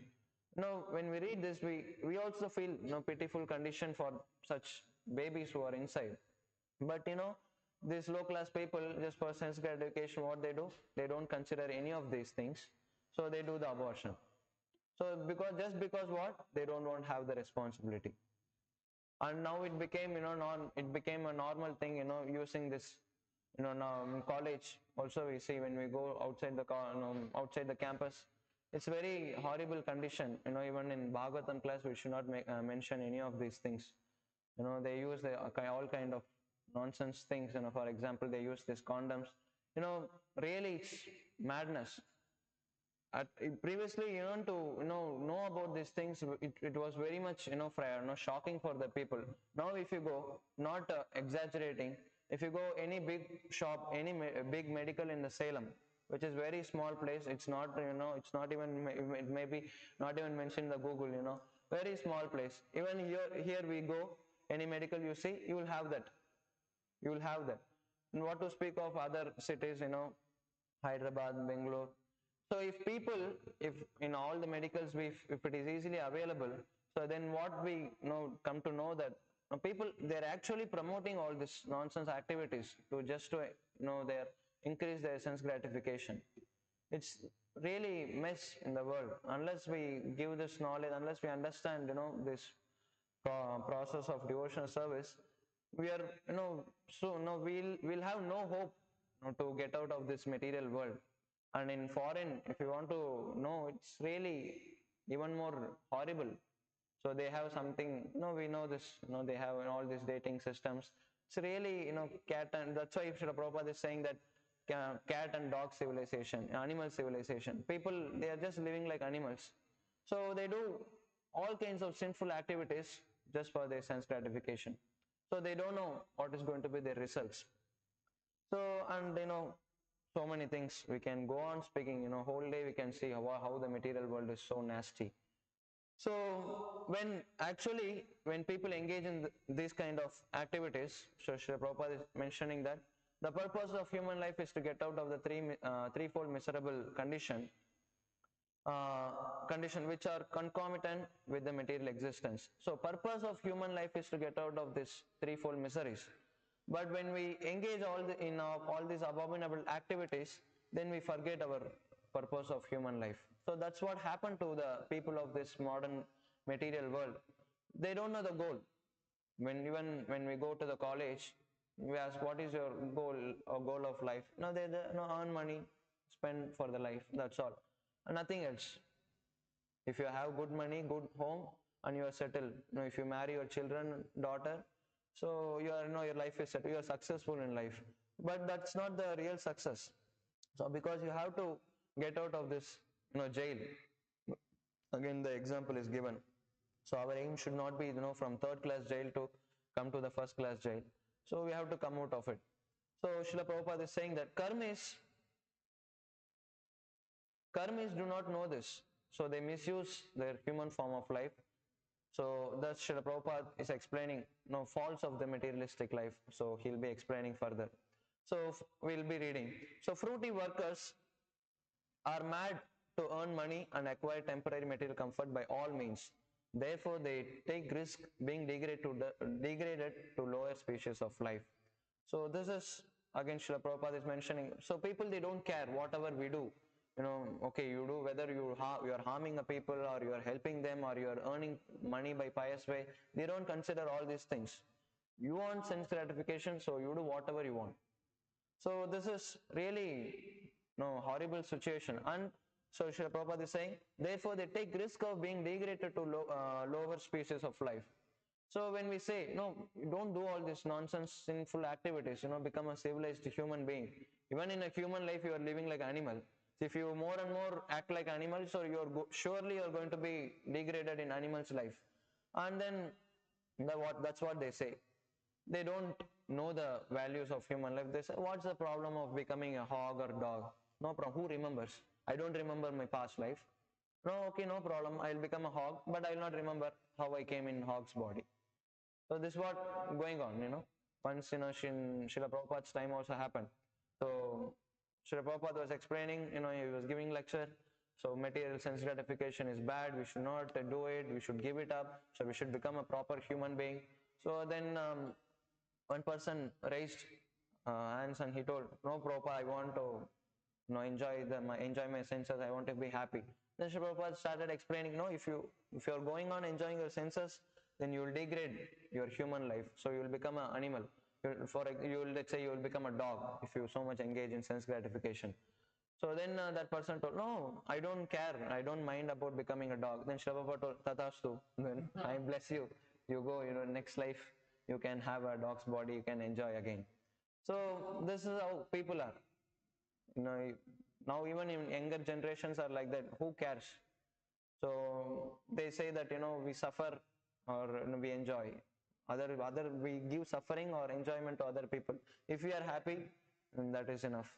When we read this, we also feel, pitiful condition for such babies who are inside. But these low class people, just for sense gratification, what they do, they don't consider any of these things. So they do the abortion. So just because what, they don't want to have the responsibility. And now it became, it became a normal thing, using this, now in college also we see, when we go outside outside the campus, it's very horrible condition. Even in Bhagavatam class, we should not mention any of these things. They use all kind of nonsense things. For example, they use these condoms. Really, it's madness. Previously, to know about these things, it was very much shocking for the people. Now if you go, not exaggerating, if you go any big shop, any big medical in the Salem, which is very small place, it's not it's not even, it may be not even mentioned in the Google, very small place. Even here we go, any medical you see, you will have that. And what to speak of other cities, Hyderabad, Bangalore. So if in all the medicals, if it is easily available, so then what we come to know that people, they're actually promoting all this nonsense activities to just to their increase their sense gratification. It's really mess in the world. Unless we give this knowledge, unless we understand this process of devotional service, we are so we'll have no hope to get out of this material world. And in foreign, if you want to know, it's really even more horrible. So they have something, we know this, they have all these dating systems. It's really, cat, and that's why Srila Prabhupada is saying that cat and dog civilization, animal civilization. People, they are just living like animals. So they do all kinds of sinful activities just for their sense gratification. So they don't know what is going to be their results. So, and so many things we can go on speaking, whole day we can see how the material world is so nasty. So when people engage in these kind of activities, so Srila Prabhupada is mentioning that The purpose of human life is to get out of the threefold miserable condition which are concomitant with the material existence. So purpose of human life is to get out of this threefold miseries. But when we engage in all these abominable activities, then we forget our purpose of human life. So that's what happened to the people of this modern material world. They don't know the goal. Even when we go to the college, we ask what is your goal or goal of life. No, they earn money, spend for the life. That's all, nothing else. If you have good money, good home, and you are settled, if you marry your children, daughter, so you are, your life is settled. You are successful in life. But that's not the real success. So because you have to get out of this, jail. Again, the example is given. So our aim should not be, from third class jail to come to the first class jail. So we have to come out of it. So Srila Prabhupada is saying that Karmis do not know this. So they misuse their human form of life. So thus Srila Prabhupada is explaining faults of the materialistic life. So he'll be explaining further. So we'll be reading. So fruity workers are mad to earn money and acquire temporary material comfort by all means. Therefore, they take risk being degraded to lower species of life. So this is again Srila Prabhupada is mentioning. So people, they don't care whatever we do. Okay, you do whether you are harming a people or you are helping them or you are earning money by pious way. They don't consider all these things. You want sense gratification, so you do whatever you want. So this is really horrible situation. And so Srila Prabhupada is saying, therefore they take risk of being degraded to lower species of life. So when we say, no, don't do all this nonsense, sinful activities, become a civilized human being. Even in a human life, you are living like an animal. If you more and more act like animals, so surely you're going to be degraded in animal's life. And then that's what they say. They don't know the values of human life. They say, what's the problem of becoming a hog or dog? No problem. Who remembers? I don't remember my past life. No, okay, no problem. I'll become a hog, but I'll not remember how I came in hog's body. So this is what going on, Once, Srila Prabhupada's time also happened. So Srila Prabhupada was explaining, he was giving lecture. So material sense gratification is bad. We should not do it. We should give it up. So we should become a proper human being. So then one person raised hands and he told, no, Prabhupada, I want to enjoy my senses. I want to be happy. Then Srila Prabhupada started explaining, no, if you're going on enjoying your senses, then you will degrade your human life. So you will become an animal. Let's say you will become a dog if you so much engage in sense gratification. So then that person told, no, I don't care. I don't mind about becoming a dog. Then Srila Prabhupada told, Tatastu, then I bless you. You go, next life, you can have a dog's body, you can enjoy again. So this is how people are. Now even in younger generations are like that. Who cares? So they say that we suffer or we enjoy. Other we give suffering or enjoyment to other people. If we are happy, then that is enough.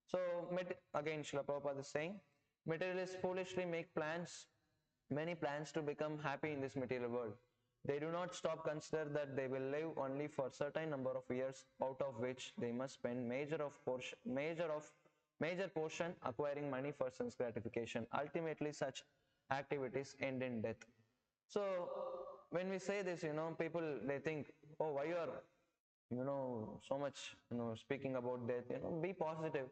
So again, Srila Prabhupada is saying, materialists foolishly make many plans to become happy in this material world. They do not stop consider that they will live only for a certain number of years, out of which they must spend major portion acquiring money for sense gratification. Ultimately, such activities end in death. So when we say this, people, they think, oh, why you are so much speaking about death. Be positive,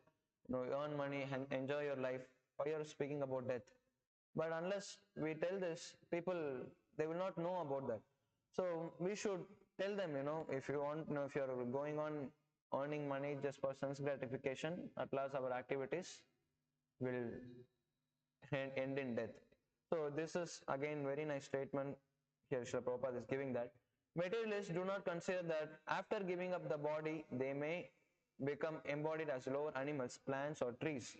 earn money and enjoy your life. Why you are speaking about death? But unless we tell this, people, they will not know about that. So we should tell them, if you want, if you are going on earning money just for sense gratification, at last our activities will end in death. So this is again very nice statement here Srila Prabhupada is giving, that materialists do not consider that after giving up the body, they may become embodied as lower animals, plants or trees.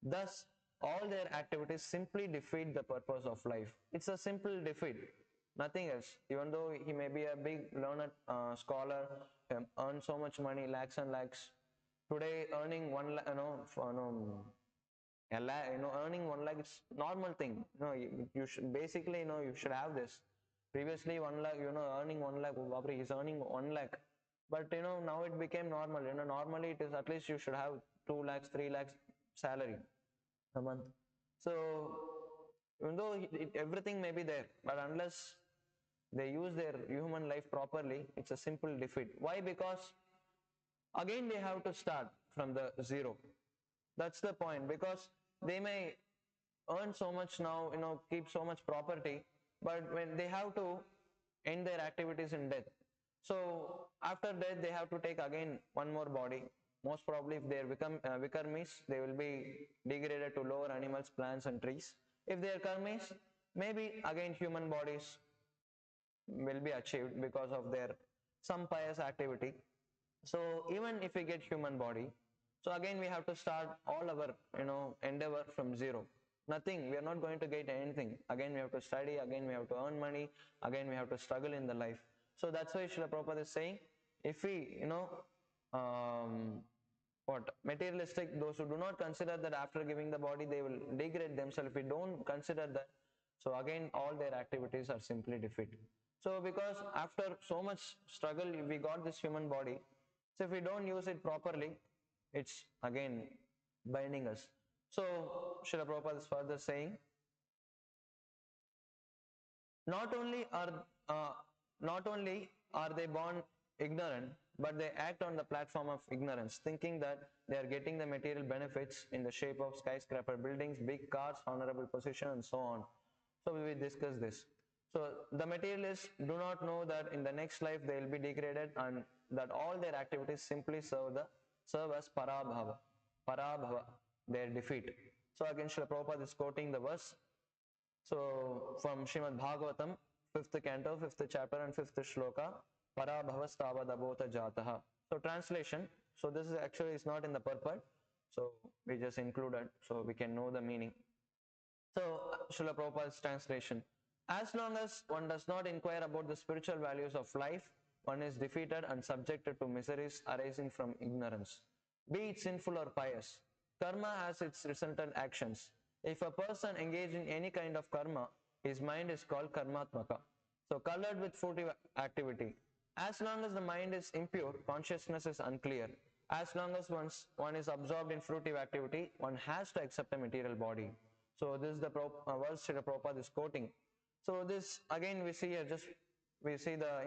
Thus, all their activities simply defeat the purpose of life. It's a simple defeat, nothing else. Even though he may be a big learned scholar, earn so much money, lakhs and lakhs. Today, earning earning 1 lakh is normal thing. You should basically, you should have this. Previously, 1 lakh, earning 1 lakh, he's earning 1 lakh. But now it became normal. Normally it is at least you should have 2 lakhs, 3 lakhs salary a month. So even though everything may be there, but unless they use their human life properly, it's a simple defeat. Why? Because again they have to start from the zero. That's the point. Because they may earn so much now, keep so much property, but when they have to end their activities in death. So after death, they have to take again one more body. Most probably, if they become Vikarmis, they will be degraded to lower animals, plants, and trees. If they are Karmis, maybe again human bodies will be achieved because of their some pious activity. So even if we get human body, so again we have to start all our endeavor from zero. Nothing, we are not going to get anything. Again we have to study, again we have to earn money, again we have to struggle in the life. So that's why Srila Prabhupada is saying, if we what materialistic, those who do not consider that after giving the body they will degrade themselves, if we don't consider that, so again all their activities are simply defeat. So because after so much struggle we got this human body, so if we don't use it properly, it's again binding us. So Srila Prabhupada is further saying, not only are uh, not only are they born ignorant, but they act on the platform of ignorance, thinking that they are getting the material benefits in the shape of skyscraper buildings, big cars, honorable position, and so on. So we will discuss this. So the materialists do not know that in the next life they will be degraded, and that all their activities simply serve as parabhava, their defeat. So again, Srila Prabhupada is quoting the verse. So from Srimad Bhagavatam, 5th canto, 5th chapter and 5th shloka, Parabhavastavad jataha. So translation, so this is actually is not in the purport, so we just included so we can know the meaning. So Srila Prabhupada's translation, as long as one does not inquire about the spiritual values of life, one is defeated and subjected to miseries arising from ignorance. Be it sinful or pious, karma has its resultant actions. If a person engages in any kind of karma, his mind is called karmatmaka. So colored with fruitive activity. As long as the mind is impure, consciousness is unclear. As long as one is absorbed in fruitive activity, one has to accept a material body. So this is the verse Srila Prabhupada is quoting. So this again we see here, just we see the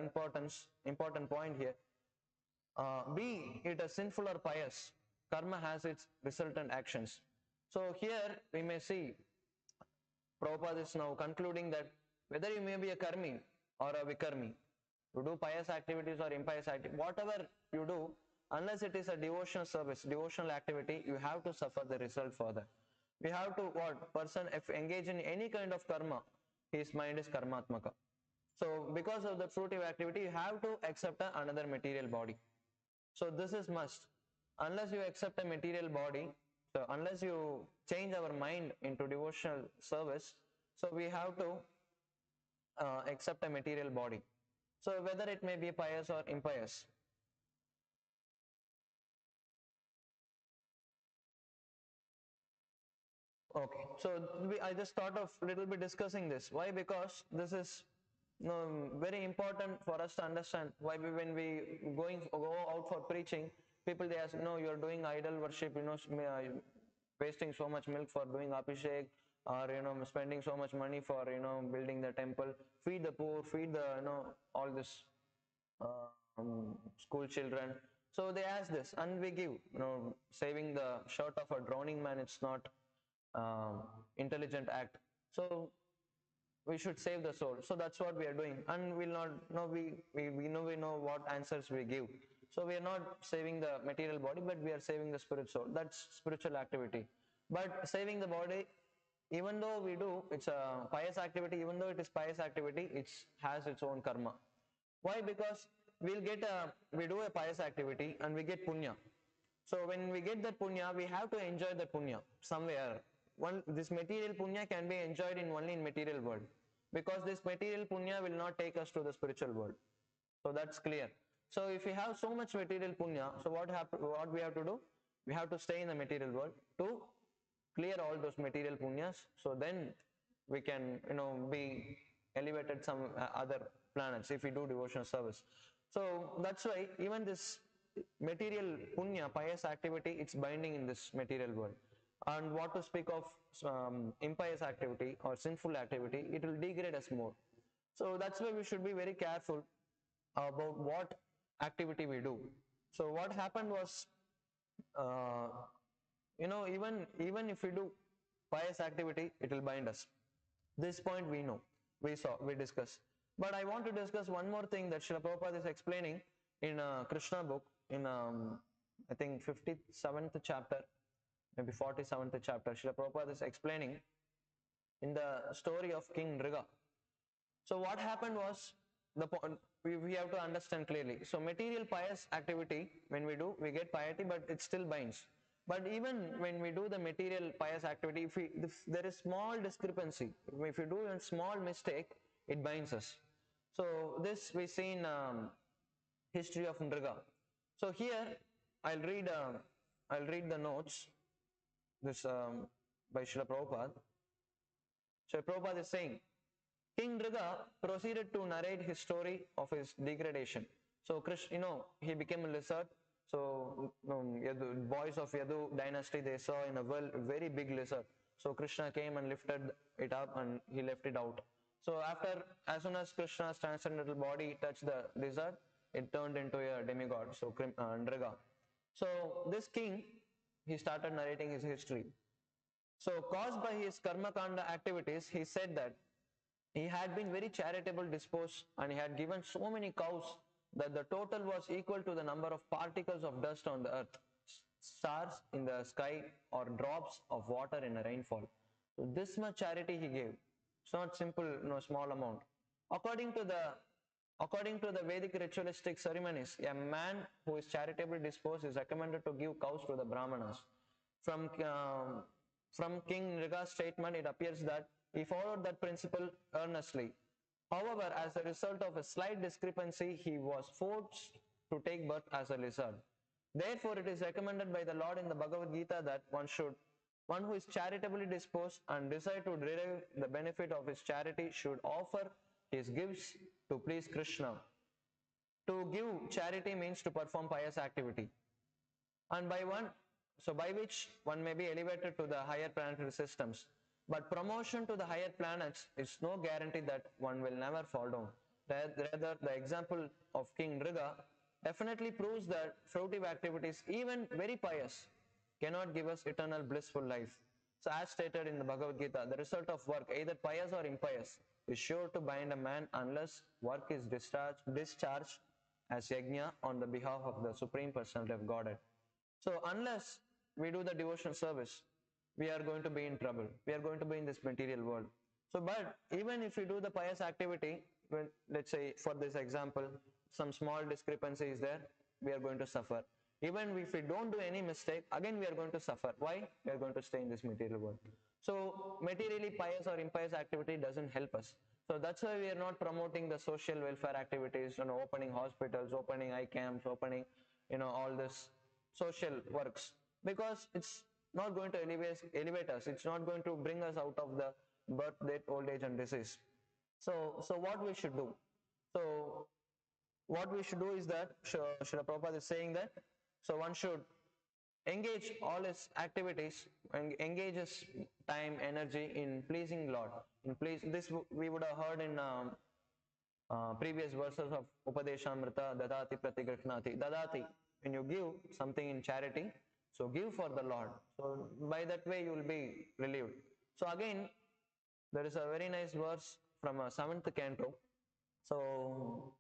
important point here. Be it a sinful or pious, karma has its resultant actions. So here we may see Prabhupada is now concluding that whether you may be a karmi or a vikarmi, you do pious activities or impious activities, whatever you do, unless it is a devotional service, devotional activity, you have to suffer the result for that. We have to, what person if engage in any kind of karma, his mind is karmatmaka. So because of the fruitive activity, you have to accept another material body. So this is must. Unless you accept a material body, so unless you change our mind into devotional service, so we have to accept a material body. So whether it may be pious or impious. Okay, so I just thought of little bit discussing this. Why? Because this is very important for us to understand. Why when we go out for preaching, people they ask, no, you're doing idol worship, wasting so much milk for doing abhishek, or spending so much money for building the temple, feed the poor, feed the all this school children. So they ask this, and we give. Saving the shirt of a drowning man, it's not intelligent act. So we should save the soul. So that's what we are doing, and we'll not know we know what answers we give. So we are not saving the material body, but we are saving the spirit soul. That's spiritual activity. But saving the body, even though we do, it's a pious activity. Even though it is pious activity, it has its own karma. Why? Because we do a pious activity and we get punya. So when we get that punya, we have to enjoy that punya somewhere. This material punya can be enjoyed only in material world, because this material punya will not take us to the spiritual world. So that's clear. So if we have so much material punya, so what we have to do? We have to stay in the material world to clear all those material punyas. So then we can be elevated some other planets if we do devotional service. So that's why even this material punya, pious activity, it's binding in this material world. And what to speak of impious activity or sinful activity, it will degrade us more. So that's why we should be very careful about what activity we do. So what happened was, uh, even if we do pious activity, it will bind us. This point we know, we discussed. But I want to discuss one more thing that Srila Prabhupada is explaining in Krishna book, in I think 57th chapter, maybe 47th chapter. Srila Prabhupada is explaining in the story of King Nriga. So what happened was, the point we have to understand clearly. So material pious activity, when we do, we get piety, but it still binds. But even when we do the material pious activity, if there is small discrepancy, if you do a small mistake, it binds us. So this we see in history of Nriga. So here I'll read the notes. This by Srila Prabhupada. So Prabhupada is saying, King Nriga proceeded to narrate his story of his degradation. So Krishna, he became a lizard. So boys of Yadu dynasty, they saw in a very big lizard. So Krishna came and lifted it up and he left it out. So as soon as Krishna's transcendental body touched the lizard, it turned into a demigod. So Nriga. So this king, he started narrating his history. So caused by his karma kanda activities, he said that he had been very charitable disposed and he had given so many cows that the total was equal to the number of particles of dust on the earth, stars in the sky, or drops of water in a rainfall. So this much charity he gave. It's not simple, small amount. According to the Vedic ritualistic ceremonies, a man who is charitably disposed is recommended to give cows to the Brahmanas. From King Nriga's statement, it appears that he followed that principle earnestly. However, as a result of a slight discrepancy, he was forced to take birth as a lizard. Therefore, it is recommended by the Lord in the Bhagavad Gita that one who is charitably disposed and desire to derive the benefit of his charity should offer his gifts to please Krishna. To give charity means to perform pious activity, and by which one may be elevated to the higher planetary systems. But promotion to the higher planets is no guarantee that one will never fall down. Rather, the example of King Nriga definitely proves that fruitive activities, even very pious, cannot give us eternal blissful life. So as stated in the Bhagavad Gita, the result of work, either pious or impious, is sure to bind a man unless work is discharged as yajna on the behalf of the Supreme Personality of Godhead. So unless we do the devotional service, we are going to be in trouble. We are going to be in this material world. So, but even if we do the pious activity, when, let's say for this example, some small discrepancy is there, we are going to suffer. Even if we don't do any mistake, again we are going to suffer. Why? We are going to stay in this material world. So materially pious or impious activity doesn't help us. So that's why we are not promoting the social welfare activities, opening hospitals, opening eye camps, opening, all this social works, because it's not going to elevate us. It's not going to bring us out of the birth, death, old age, and disease. So what we should do? So what we should do is that Srila Prabhupada is saying that one should engage all his activities and engage his time, energy in pleasing Lord. This we would have heard in previous verses of Upadeshamrita, Dadati Pratigrihnati. Dadati, when you give something in charity, so give for the Lord. So by that way you will be relieved. So again, there is a very nice verse from a 7th canto. So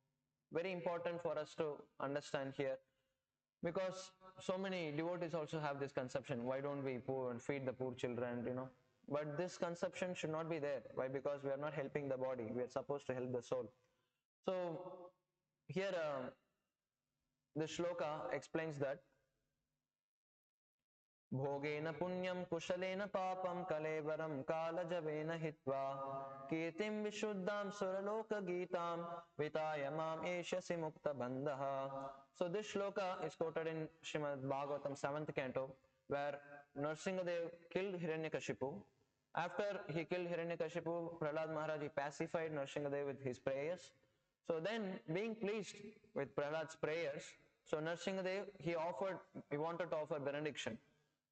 very important for us to understand here, because so many devotees also have this conception, why don't we feed the poor children, but this conception should not be there. Why? Because we are not helping the body, we are supposed to help the soul. So here the shloka explains that Bhogena punyam kushalena papam kalevaram kalajavena hitva kirtim vishuddham suraloka gitam vitayamam eshyasi mukta bandhaha. So this shloka is quoted in Srimad Bhagavatam 7th canto, where Nrsingadev killed Hiranyakashipu. After he killed Hiranyakashipu, Prahlad Maharaj pacified Nrsingadev with his prayers. So then, being pleased with Prahlad's prayers, so Narsingadev, he wanted to offer benediction.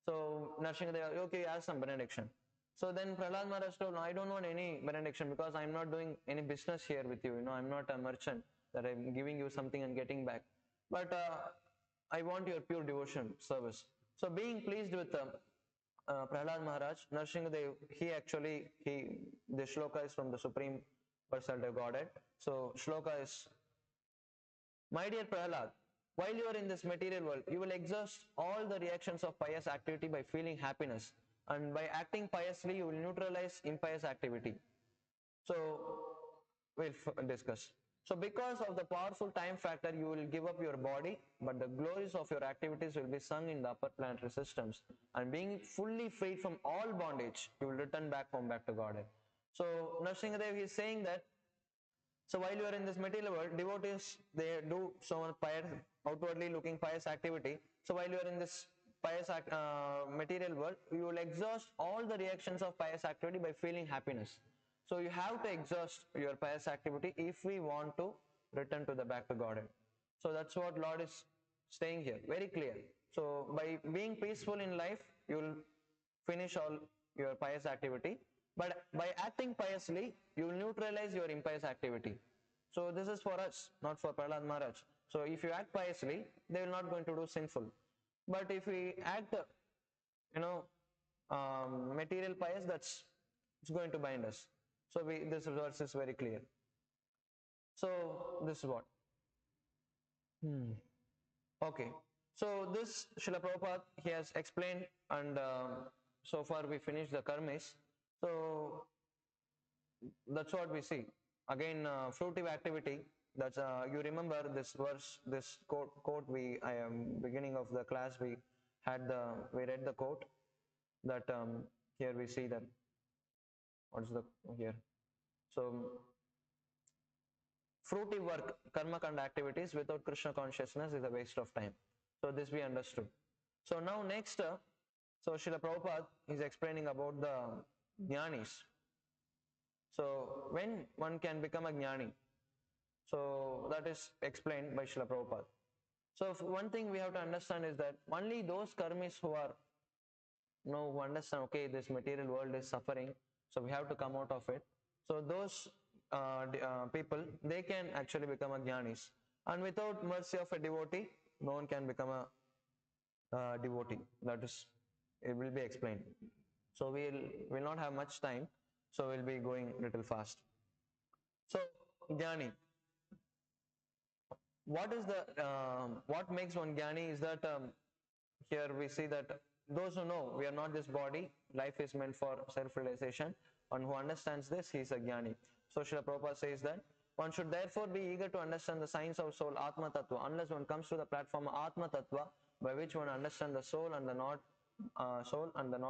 So Narsingadev, okay, ask some benediction. So then Prahlad Maharaj told, no, I don't want any benediction because I'm not doing any business here with you. I'm not a merchant that I'm giving you something and getting back. But I want your pure devotion service. So being pleased with Prahlad Maharaj, Narsingadev, the shloka is from the Supreme Personality of Godhead. So shloka is, my dear Prahlad, while you are in this material world, you will exhaust all the reactions of pious activity by feeling happiness. And by acting piously, you will neutralize impious activity. So, we'll discuss. So, because of the powerful time factor, you will give up your body, but the glories of your activities will be sung in the upper planetary systems. And being fully freed from all bondage, you will return back home, back to Godhead. So, Narsingadev is saying that, so while you are in this material world, devotees, they do so much pious, outwardly looking pious activity. So while you are in this material world, you will exhaust all the reactions of pious activity by feeling happiness. So you have to exhaust your pious activity if we want to return to the back to Godhead. So that's what Lord is saying here, very clear. So by being peaceful in life, you will finish all your pious activity. But by acting piously, you will neutralize your impious activity. So this is for us, not for Prahlad Maharaj. So if you act piously, they will not going to do sinful. But if we act, material pious, it's going to bind us. So this verse is very clear. So this is what. Okay. So this Srila Prabhupada, he has explained, and so far we finished the Karmis. So that's what we see. Again, fruitive activity. That's you remember this verse, this quote. Beginning of the class we read the quote that here we see that. What's the here? So fruitive work, karma kanda activities without Krishna consciousness is a waste of time. So this we understood. So now next, so Srila Prabhupada is explaining about the jnanis. So when one can become a jnani, so that is explained by Srila Prabhupada. So one thing we have to understand is that only those karmis who understand, okay, this material world is suffering, so we have to come out of it. So those people, they can actually become a jnanis. And without mercy of a devotee, no one can become a devotee. That is, it will be explained. So we'll not have much time, so we'll be going little fast. So jnani. What is what makes one jnani is that here we see that those who know we are not this body, life is meant for self-realization, and who understands this, he is a jnani. So Srila Prabhupada says that one should therefore be eager to understand the science of soul, Atma Tattva, unless one comes to the platform of Atma Tattva, by which one understands the soul and the not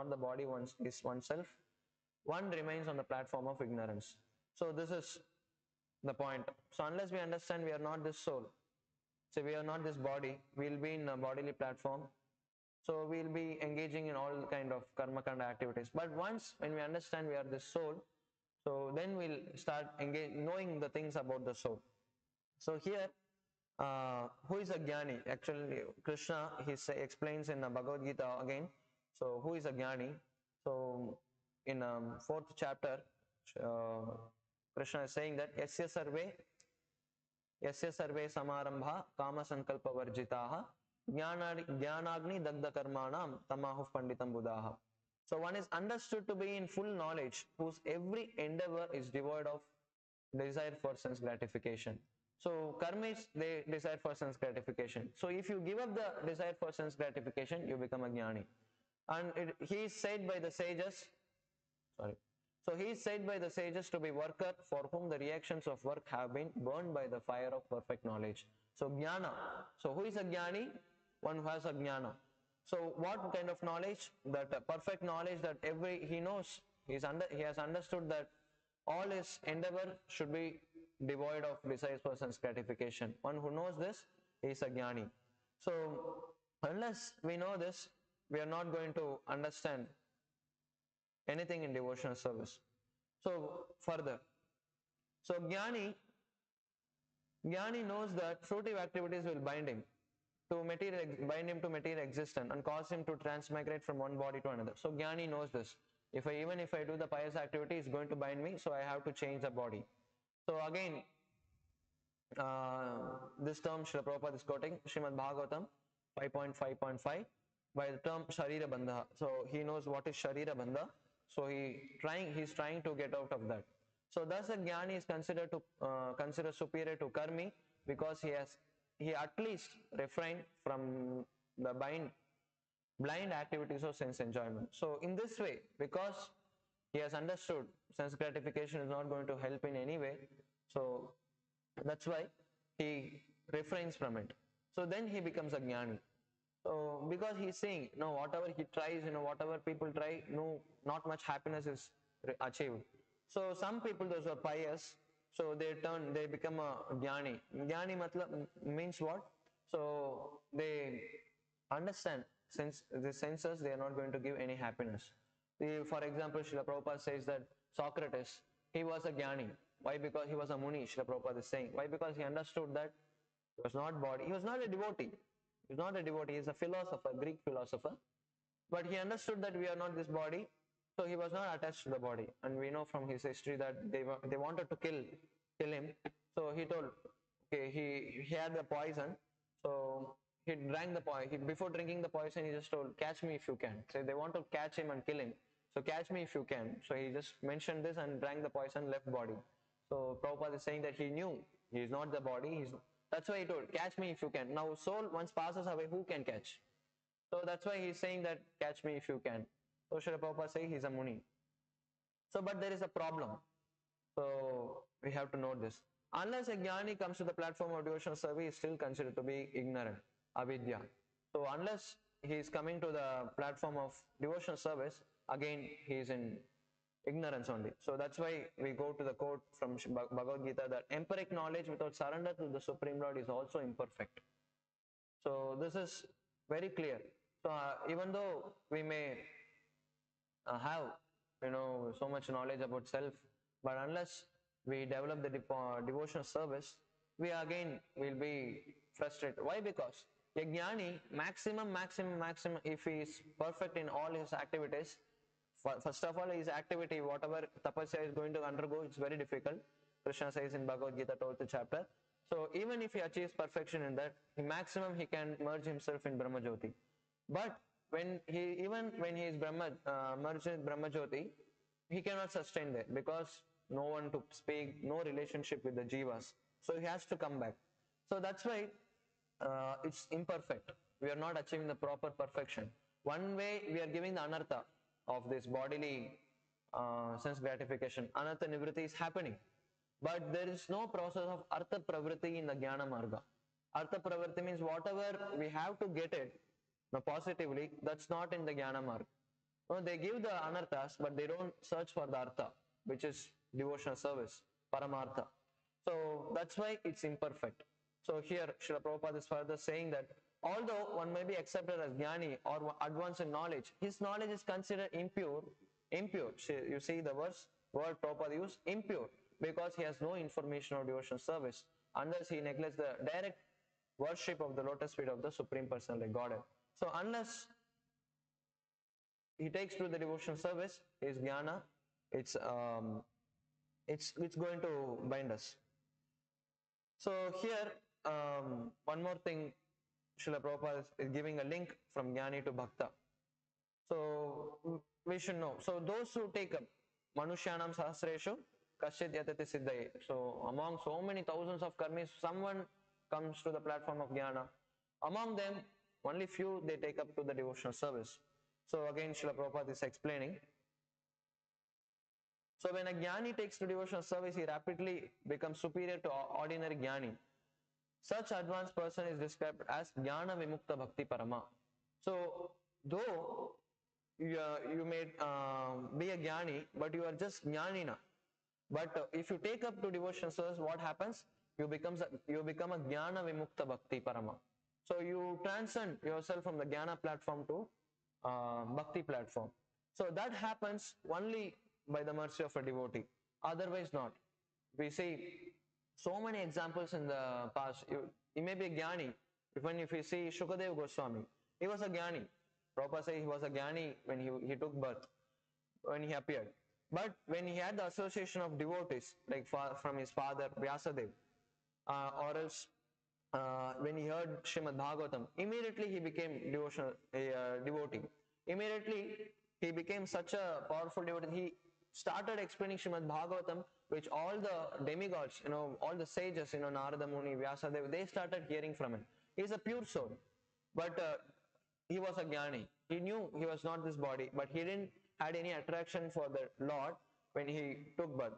the body is oneself, one remains on the platform of ignorance. So this is the point. So unless we understand we are not this soul, so we are not this body, we'll be in a bodily platform. So we'll be engaging in all kind of karma kanda activities. But once when we understand we are this soul, so then we'll start knowing the things about the soul. So here, who is a jnani? Actually, Krishna, he explains in Bhagavad Gita again. So who is a jnani? So in 4th chapter, Krishna is saying that yasya sarve samarambha kama sankalpa varjitaha jnanagni dagda karmanam tamahu panditam buddhaha. So one is understood to be in full knowledge, whose every endeavor is devoid of desire for sense gratification. So karmis, they desire for sense gratification. So if you give up the desire for sense gratification, you become a jnani. And he is said by the sages, so he is said by the sages to be worker for whom the reactions of work have been burned by the fire of perfect knowledge. So jnana. So who is a jnani? One who has a jnana. So what kind of knowledge? That perfect knowledge that he knows, he has understood that all his endeavor should be devoid of desires for sense gratification. One who knows this is a jnani. So unless we know this, we are not going to understand anything in devotional service. So further, so jnani, Jnani knows that fruitive activities will bind him to material existence and cause him to transmigrate from one body to another. So Jnani knows this. Even if I do the pious activity, it's going to bind me, so I have to change the body. So again, this term Srila Prabhupada is quoting Srimad Bhagavatam 5.5.5 by the term Sharira Bandha. So he knows what is Sharira Bandha. So he's trying to get out of that. So thus a Jnani is considered superior to Karmi because he at least refrained from the blind activities of sense enjoyment. So in this way, because he has understood sense gratification is not going to help in any way, so that's why he refrains from it. So then he becomes a jnani. So because he's saying, no, whatever he tries, whatever people try, no, not much happiness is achieved. So some people, those who are pious, so they become a jnani. Jnani means what? So they understand since the senses, they are not going to give any happiness. For example, Srila Prabhupada says that Socrates, he was a jnani. Why? Because he was a muni, Srila Prabhupada is saying. Why? Because he understood that he was not body. He was not a devotee. He was not a devotee. He is a philosopher, Greek philosopher. But he understood that we are not this body, so he was not attached to the body. And we know from his history that they wanted to kill him. So he told, okay, he had the poison. So he drank the poison. Before drinking the poison, he just told, catch me if you can. So they want to catch him and kill him. So catch me if you can. So he just mentioned this and drank the poison, left body. So Prabhupada is saying that he knew he is not the body. That's why he told, catch me if you can. Now soul once passes away, who can catch? So that's why he's saying that catch me if you can. So Srila Prabhupada says he's a muni. So but there is a problem. So we have to note this. Unless a jnani comes to the platform of devotional service, he is still considered to be ignorant, avidya. So unless he is coming to the platform of devotional service, again he is in ignorance only. So that's why we go to the quote from Bhagavad Gita that empiric knowledge without surrender to the Supreme Lord is also imperfect. So this is very clear. So even though we may have so much knowledge about self, but unless we develop the devotional service, we again will be frustrated. Why? Because a jnani, maximum, if he is perfect in all his activities, first of all, his activity, whatever tapasya is going to undergo, it's very difficult. Krishna says in Bhagavad Gita 12th chapter. So even if he achieves perfection in that, maximum he can merge himself in Brahma Jyoti. But when he is merged in Brahma Jyoti, he cannot sustain that because no one to speak, no relationship with the jivas. So he has to come back. So that's why it's imperfect. We are not achieving the proper perfection. One way we are giving the anartha of this bodily sense gratification. Anartha nivritti is happening. But there is no process of artha pravritti in the jnana marga. Artha pravritti means whatever we have to get it positively, that's not in the jnana marga. No, they give the anarthas, but they don't search for the artha, which is devotional service, paramartha. So that's why it's imperfect. So here Srila Prabhupada is further saying that although one may be accepted as jnani or advanced in knowledge, his knowledge is considered impure. You see the word Prabhupada used, impure, because he has no information of devotional service, unless he neglects the direct worship of the lotus feet of the Supreme Personality Godhead. So unless he takes to the devotional service, his jnana, it's going to bind us. So here, one more thing, Srila Prabhupada is giving a link from jnani to bhakta. So we should know. So those who take up Manushyanam Sahasreshu Kasyat Yatati Siddhaye. So among so many thousands of karmis, someone comes to the platform of jnana. Among them, only few they take up to the devotional service. So again, Srila Prabhupada is explaining. So when a jnani takes to devotional service, he rapidly becomes superior to ordinary jnani. Such advanced person is described as jnana vimukta bhakti parama. So though you may be a jnani, but you are just jnanina. But if you take up to devotional service, what happens? You become a jnana vimukta bhakti parama. So you transcend yourself from the jnana platform to bhakti platform. So that happens only by the mercy of a devotee. Otherwise not. We see So many examples in the past. He may be a Jnani. Even if you see Shukadev Goswami, he was a Jnani. Prabhupada says he was a Jnani when he took birth, when he appeared. But when he had the association of devotees, like from his father Vyasadev, or else when he heard Srimad Bhagavatam, immediately he became devotee. Immediately he became such a powerful devotee. He started explaining Srimad Bhagavatam, which all the demigods, all the sages, Narada Muni, Vyasadeva, they started hearing from him. He's a pure soul, but he was a jnani. He knew he was not this body, but he didn't had any attraction for the Lord when he took birth.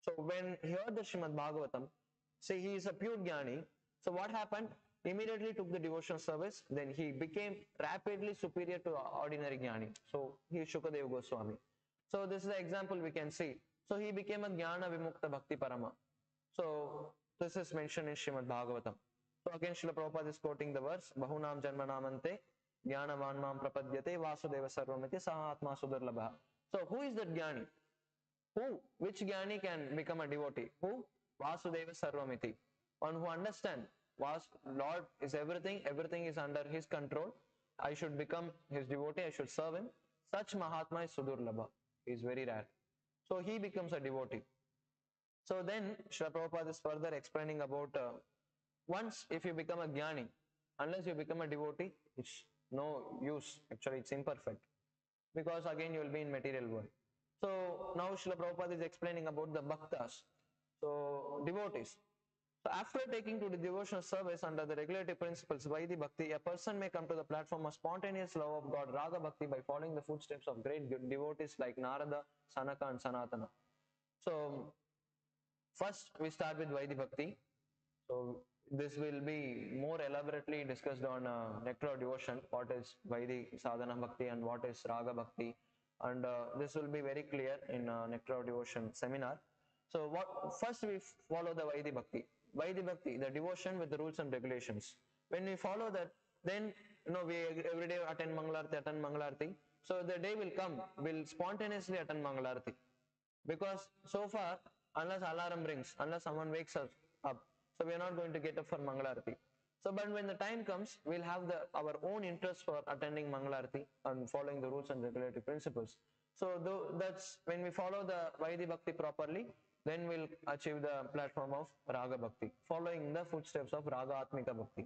So when he heard the Srimad Bhagavatam, say he is a pure jnani. So what happened? Immediately took the devotional service. Then he became rapidly superior to ordinary jnani. So he is Shukadeva Goswami. So this is the example we can see. So he became a jnana vimukta bhakti parama. So this is mentioned in Srimad Bhagavatam. So again Srila Prabhupada is quoting the verse, Bahunam janmanamante jnanavan mam prapadyate vasudeva sarvamiti sahatma sudarlabha. So who is that jnani? Which jnani can become a devotee? Who? Vasudeva sarvamiti. One who understands Lord is everything, everything is under his control. I should become his devotee, I should serve him. Such Mahatma is Sudurlabha. He is very rare. So he becomes a devotee. So then Srila Prabhupada is further explaining about once if you become a jnani, unless you become a devotee, it's no use. Actually, it's imperfect. Because again you will be in material world. So now Srila Prabhupada is explaining about the bhaktas, so devotees. So after taking to the devotional service under the regulative principles Vaidhi Bhakti, a person may come to the platform of spontaneous love of God, Raga Bhakti, by following the footsteps of great devotees like Narada, Sanaka and Sanatana. So first we start with Vaidhi Bhakti. So this will be more elaborately discussed on Nectar of Devotion, what is Vaidhi Sadhana Bhakti and what is Raga Bhakti, and this will be very clear in Nectar of Devotion seminar. So first we follow the Vaidhi Bhakti. Vaidhi Bhakti, the devotion with the rules and regulations. When we follow that, then we every day attend Mangalarti. So the day will come, we'll spontaneously attend Mangalarti. Because so far, unless alarm rings, unless someone wakes us up, so we are not going to get up for Mangalarti. So, but when the time comes, we'll have our own interest for attending Mangalarti and following the rules and regulative principles. So, that's when we follow the Vaidhi Bhakti properly, then we'll achieve the platform of Raga Bhakti, following the footsteps of Raga Atmika Bhakti,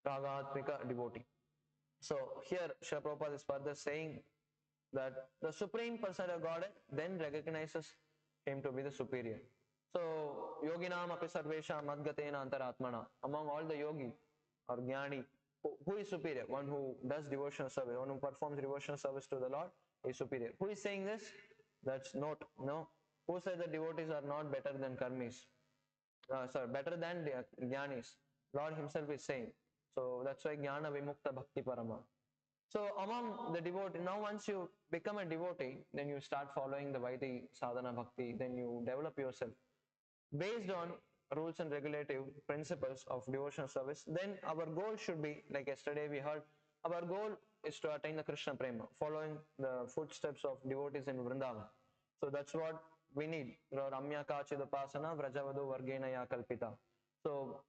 Raga Atmika devotee. So, here Srila Prabhupada is further saying that the Supreme Personality of Godhead then recognizes him to be the superior. So, yoginam api sarvesha madgatena antaratmana. Among all the yogi or jnani, who is superior? One who does devotional service, one who performs devotional service to the Lord is superior. Who is saying this? That's not, no. Who said the devotees are not better than karmis? Better than the jnanis. Lord himself is saying. So, that's why jnana vimukta bhakti parama. So among the devotee, now once you become a devotee, then you start following the Vaidhi Sadhana Bhakti, then you develop yourself. Based on rules and regulative principles of devotional service, then our goal should be, like yesterday we heard, our goal is to attain the Krishna Prema, following the footsteps of devotees in Vrindavan. So that's what we need. Ramya Kachidapasana Vrajavadu Vargena Ya Kalpita. So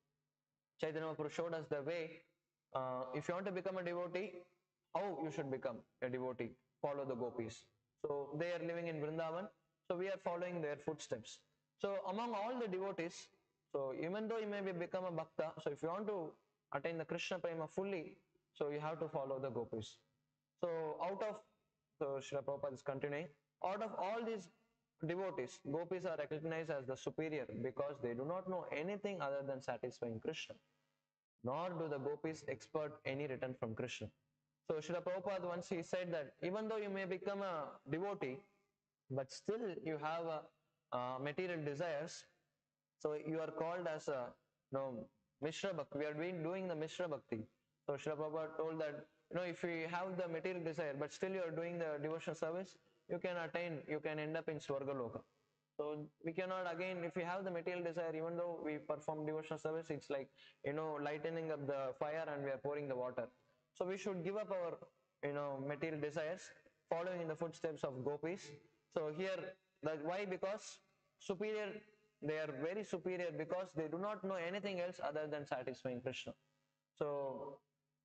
Chaitanya Mahaprabhu showed us the way, if you want to become a devotee, how you should become a devotee. Follow the Gopis. So they are living in Vrindavan, so we are following their footsteps. So among all the devotees, so even though you may become a bhakta, so if you want to attain the Krishna Prema fully, so you have to follow the Gopis. So Srila Prabhupada is continuing, out of all these devotees, Gopis are recognized as the superior because they do not know anything other than satisfying Krishna. Nor do the Gopis expert any return from Krishna. So Srila Prabhupada once he said that even though you may become a devotee, but still you have material desires, so you are called as a Mishra Bhakti. We are doing the Mishra Bhakti. So Srila Prabhupada told that if you have the material desire, but still you are doing the devotional service, you can end up in Swarga Loka. So we cannot, again, if we have the material desire, even though we perform devotional service, it's like lightening up the fire and we are pouring the water. So we should give up our material desires, following in the footsteps of Gopis. So here, why? Because superior they are very superior because they do not know anything else other than satisfying Krishna. So,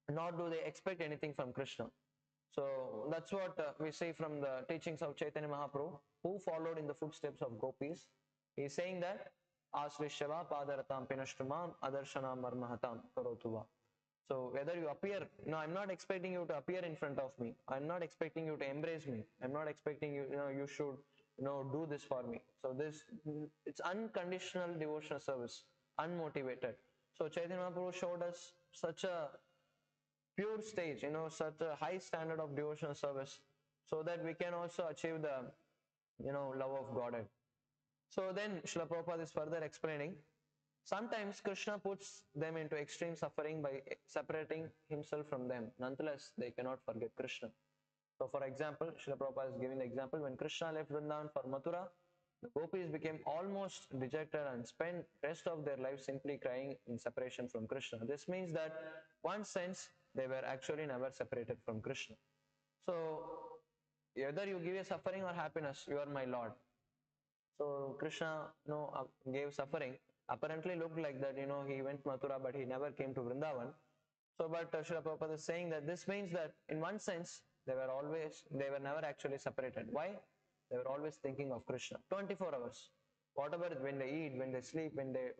nor do they expect anything from Krishna. So that's what we see from the teachings of Chaitanya Mahaprabhu, who followed in the footsteps of Gopis. He is saying that Asrishyava padaratam pinashtamam adarshanam marmahatam karotuva. So whether you appear, no, I'm not expecting you to appear in front of me. I'm not expecting you to embrace me. I'm not expecting you, you should, do this for me. So it's unconditional devotional service, unmotivated. So Chaitanya Mahaprabhu showed us such a pure stage, such a high standard of devotional service, so that we can also achieve the, love of Godhead. So then Srila Prabhupada is further explaining, sometimes Krishna puts them into extreme suffering by separating himself from them. Nonetheless, they cannot forget Krishna. So for example, Srila Prabhupada is giving the example, when Krishna left Vrindavan for Mathura, the Gopis became almost dejected and spent rest of their life simply crying in separation from Krishna. This means that one sense they were actually never separated from Krishna. So either you give a suffering or happiness, you are my Lord. So Krishna gave suffering. Apparently looked like that, he went to Mathura but he never came to Vrindavan. So but Srila Prabhupada is saying that this means that in one sense they were never actually separated. Why? They were always thinking of Krishna 24 hours. Whatever, when they eat, when they sleep, when they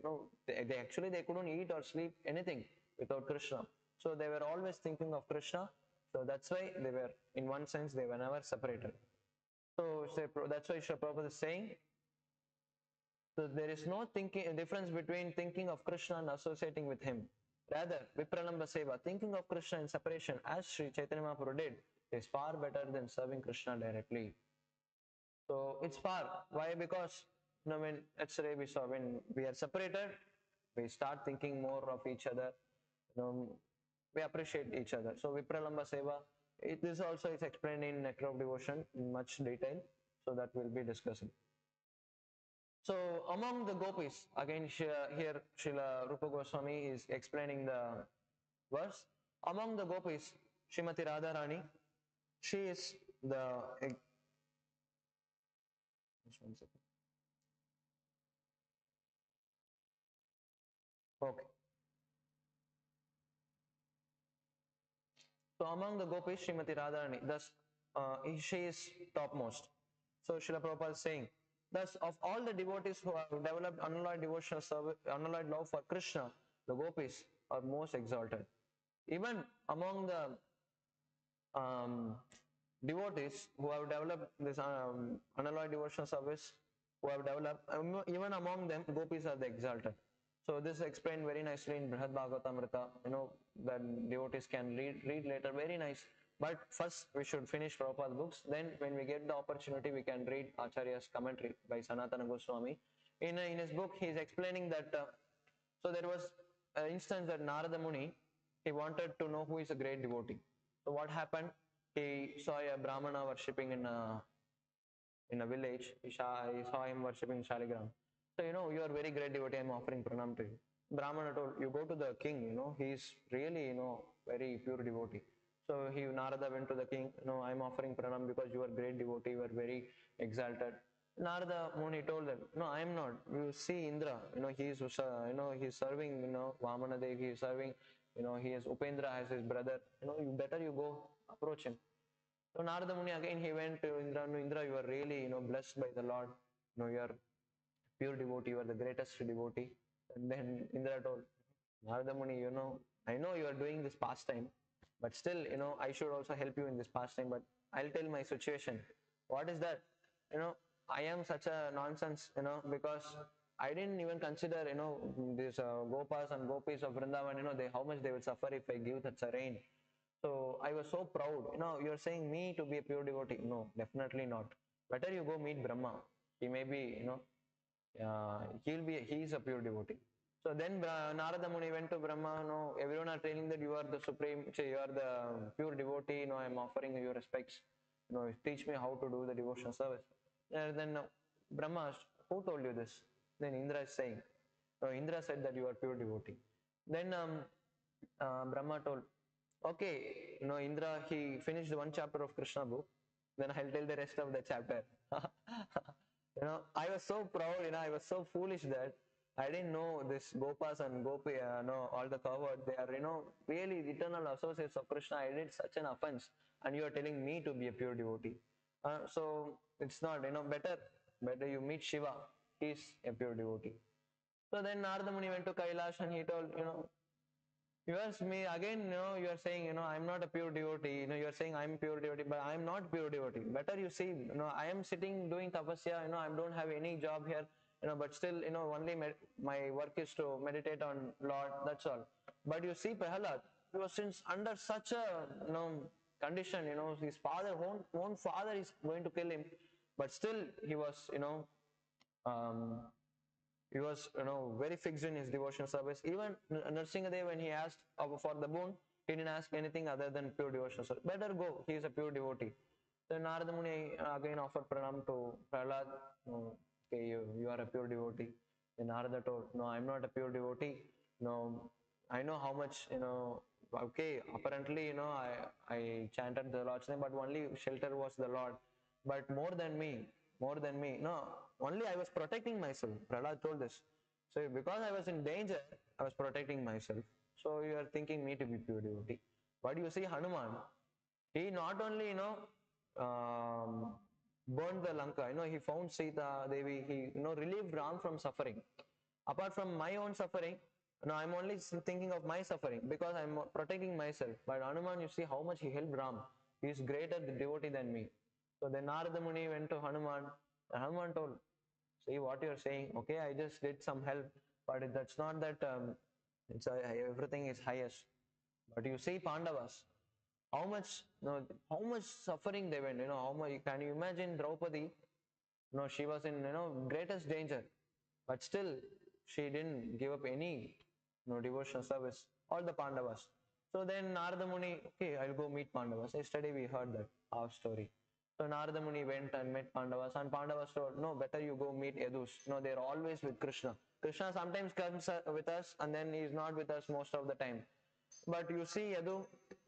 couldn't eat or sleep anything without Krishna. So they were always thinking of Krishna. So that's why they were, in one sense, they were never separated. So that's why Srila Prabhupada is saying, so there is no difference between thinking of Krishna and associating with him. Rather, Vipralamba Seva, thinking of Krishna in separation, as Sri Chaitanya Mahaprabhu did, is far better than serving Krishna directly. So it's far. Why? Because when let's say when we are separated, we start thinking more of each other. We appreciate each other. So Vipralamba Seva, this also is explained in Nectar of Devotion in much detail. So that we'll be discussing. So among the Gopis, again here Srila Rupa Goswami is explaining the verse. Among the Gopis, Srimati Radharani, she is the just one second. Okay. So among the Gopis, Srimati Radharani, thus she is topmost. So Srila Prabhupada is saying, thus of all the devotees who have developed unalloyed devotional service, unalloyed love for Krishna, the Gopis are most exalted. Even among the devotees who have developed this unalloyed devotional service, who have developed, even among them, Gopis are the exalted. So this is explained very nicely in Brihad Bhagavatamrita. That devotees can read later. Very nice. But first we should finish Prabhupada's books. Then when we get the opportunity, we can read Acharya's commentary by Sanatana Goswami. In his book, he is explaining that, so there was an instance that Narada Muni, he wanted to know who is a great devotee. So what happened? He saw a Brahmana worshipping in a village. He saw him worshipping Shaligram. So, you are very great devotee, I am offering pranam to you. Brahmana told, you go to the king, he is really, very pure devotee. So Narada went to the king, I am offering pranam because you are great devotee, you are very exalted. Narada Muni told them, no, I am not. You see Indra, he is, he is serving, Vamana Dev, he is serving, he is Upendra as his brother, you go approach him. So Narada Muni again, he went to Indra, no, Indra, you are really, blessed by the Lord, you are pure devotee, you are the greatest devotee. And then Indra told, Narada Muni, I know you are doing this pastime, but still, I should also help you in this pastime, but I'll tell my situation. What is that? I am such a nonsense, because I didn't even consider, these Gopas and Gopis of Vrindavan, how much they will suffer if I give such a rain. So I was so proud. You're saying me to be a pure devotee. No, definitely not. Better you go meet Brahma. He may be, he is a pure devotee. So then Narada Muni went to Brahma. Everyone are telling that you are the supreme, you are the pure devotee. I am offering you respects. Teach me how to do the devotional service. And then Brahma asked, who told you this? Then Indra is saying, Indra said that you are pure devotee. Then Brahma told, okay, Indra, he finished one chapter of Krishna book. Then I'll tell the rest of the chapter. I was so proud, I was so foolish that I didn't know this Gopas and Gopi, all the covered, they are, really eternal associates of Krishna. I did such an offense, and you are telling me to be a pure devotee. So it's not, better you meet Shiva. He's a pure devotee. So then Narada Muni went to Kailash and he told, you asked me again, you are saying, I'm not a pure devotee, you are saying I'm pure devotee, but I'm not pure devotee. Better you see, I am sitting doing tapasya, I don't have any job here, but still, only my work is to meditate on Lord, that's all. But you see Prahalad, he was since under such a, condition, his father, own father is going to kill him, but still he was, um, he was, very fixed in his devotion service. Even Nrsingadev, when he asked for the boon, he didn't ask anything other than pure devotion service. Better go, he is a pure devotee. Then Narada Muni again offered pranam to Prahlad. Okay, you are a pure devotee. Then Narada told, no, I'm not a pure devotee. No, I know how much, okay, apparently, I chanted the Lord's name, but only shelter was the Lord. But more than me, no, only I was protecting myself. Prahlad told this. So because I was in danger, I was protecting myself. So you are thinking me to be pure devotee. But you see Hanuman, he not only, burned the Lanka, he found Sita Devi, he, relieved Ram from suffering. Apart from my own suffering, I'm only thinking of my suffering because I'm protecting myself. But Hanuman, you see how much he helped Ram. He is greater devotee than me. So then Narada Muni went to Hanuman. And Hanuman told, see what you are saying. Okay, I just did some help, but that's not that everything is highest. But you see Pandavas, how much, how much suffering they went. How much can you imagine Draupadi? She was in greatest danger, but still she didn't give up any devotion service. All the Pandavas. So then Narada Muni, okay, I'll go meet Pandavas. Yesterday we heard that our story. So Narada Muni went and met Pandavas, and Pandavas told, no, better you go meet Yadus. They're always with Krishna. Krishna sometimes comes with us, and then he's not with us most of the time. But you see Yadu,